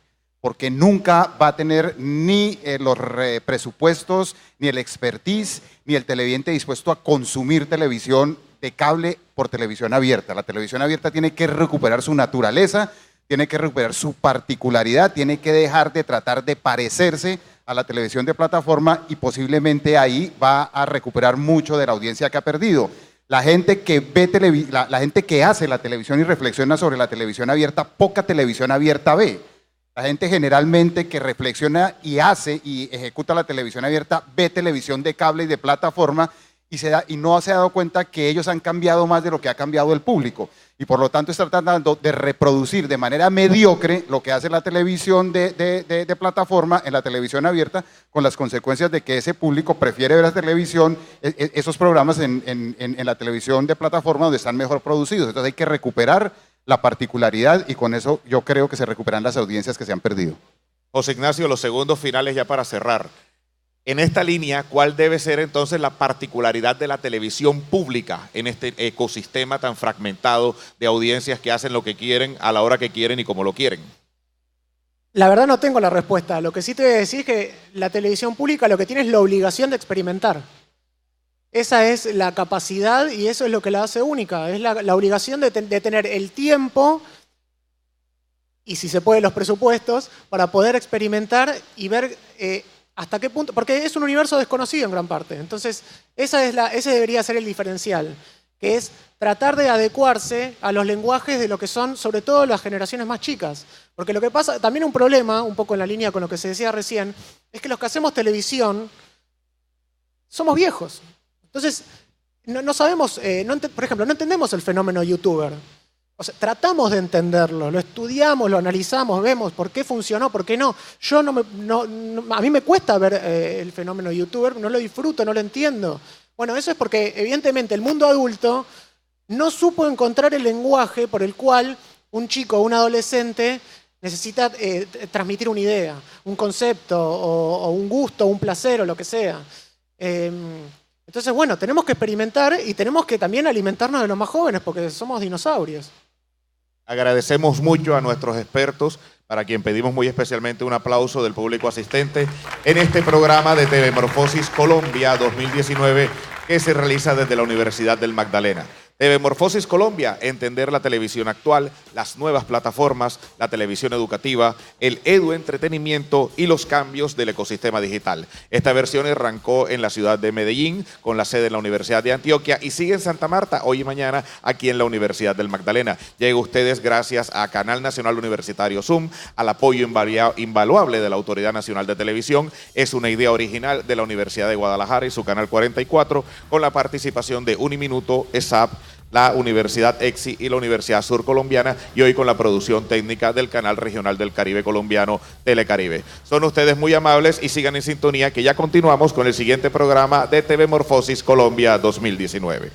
porque nunca va a tener ni los presupuestos, ni el expertise, ni el televidente dispuesto a consumir televisión de cable por televisión abierta. La televisión abierta tiene que recuperar su naturaleza, tiene que recuperar su particularidad, tiene que dejar de tratar de parecerse a la televisión de plataforma y posiblemente ahí va a recuperar mucho de la audiencia que ha perdido. La gente que ve la gente que hace la televisión y reflexiona sobre la televisión abierta, poca televisión abierta ve. La gente generalmente que reflexiona y hace y ejecuta la televisión abierta ve televisión de cable y de plataforma y no se ha dado cuenta que ellos han cambiado más de lo que ha cambiado el público. Y por lo tanto está tratando de reproducir de manera mediocre lo que hace la televisión de plataforma en la televisión abierta, con las consecuencias de que ese público prefiere ver la televisión, esos programas en la televisión de plataforma donde están mejor producidos. Entonces hay que recuperar la particularidad y con eso yo creo que se recuperan las audiencias que se han perdido. José Ignacio, los segundos finales ya para cerrar. En esta línea, ¿cuál debe ser entonces la particularidad de la televisión pública en este ecosistema tan fragmentado de audiencias que hacen lo que quieren, a la hora que quieren y como lo quieren? La verdad no tengo la respuesta. Lo que sí te voy a decir es que la televisión pública lo que tiene es la obligación de experimentar. Esa es la capacidad y eso es lo que la hace única. Es la obligación de tener el tiempo y, si se puede, los presupuestos para poder experimentar y ver hasta qué punto, porque es un universo desconocido en gran parte. Entonces, ese debería ser el diferencial, que es tratar de adecuarse a los lenguajes de lo que son, sobre todo, las generaciones más chicas. Porque lo que pasa, también un problema, un poco en la línea con lo que se decía recién, es que los que hacemos televisión somos viejos. Entonces, no sabemos, por ejemplo, no entendemos el fenómeno youtuber. O sea, tratamos de entenderlo, lo estudiamos, lo analizamos, vemos por qué funcionó, por qué no. A mí me cuesta ver el fenómeno youtuber, no lo disfruto, no lo entiendo. Bueno, eso es porque evidentemente el mundo adulto no supo encontrar el lenguaje por el cual un chico o un adolescente necesita transmitir una idea, un concepto o un gusto, un placer o lo que sea. Entonces, bueno, tenemos que experimentar y tenemos que también alimentarnos de los más jóvenes porque somos dinosaurios. Agradecemos mucho a nuestros expertos, para quien pedimos muy especialmente un aplauso del público asistente en este programa de TV Morfosis Colombia 2019 que se realiza desde la Universidad del Magdalena. TV Morfosis Colombia, entender la televisión actual, las nuevas plataformas, la televisión educativa, el eduentretenimiento y los cambios del ecosistema digital. Esta versión arrancó en la ciudad de Medellín, con la sede en la Universidad de Antioquia y sigue en Santa Marta hoy y mañana aquí en la Universidad del Magdalena. Llega a ustedes gracias a Canal Nacional Universitario Zoom, al apoyo invaluable de la Autoridad Nacional de Televisión. Es una idea original de la Universidad de Guadalajara y su Canal 44, con la participación de Uniminuto, ESAP, la Universidad EXI y la Universidad Sur Colombiana, y hoy con la producción técnica del Canal Regional del Caribe Colombiano, Telecaribe. Son ustedes muy amables y sigan en sintonía, que ya continuamos con el siguiente programa de TV Morfosis Colombia 2019.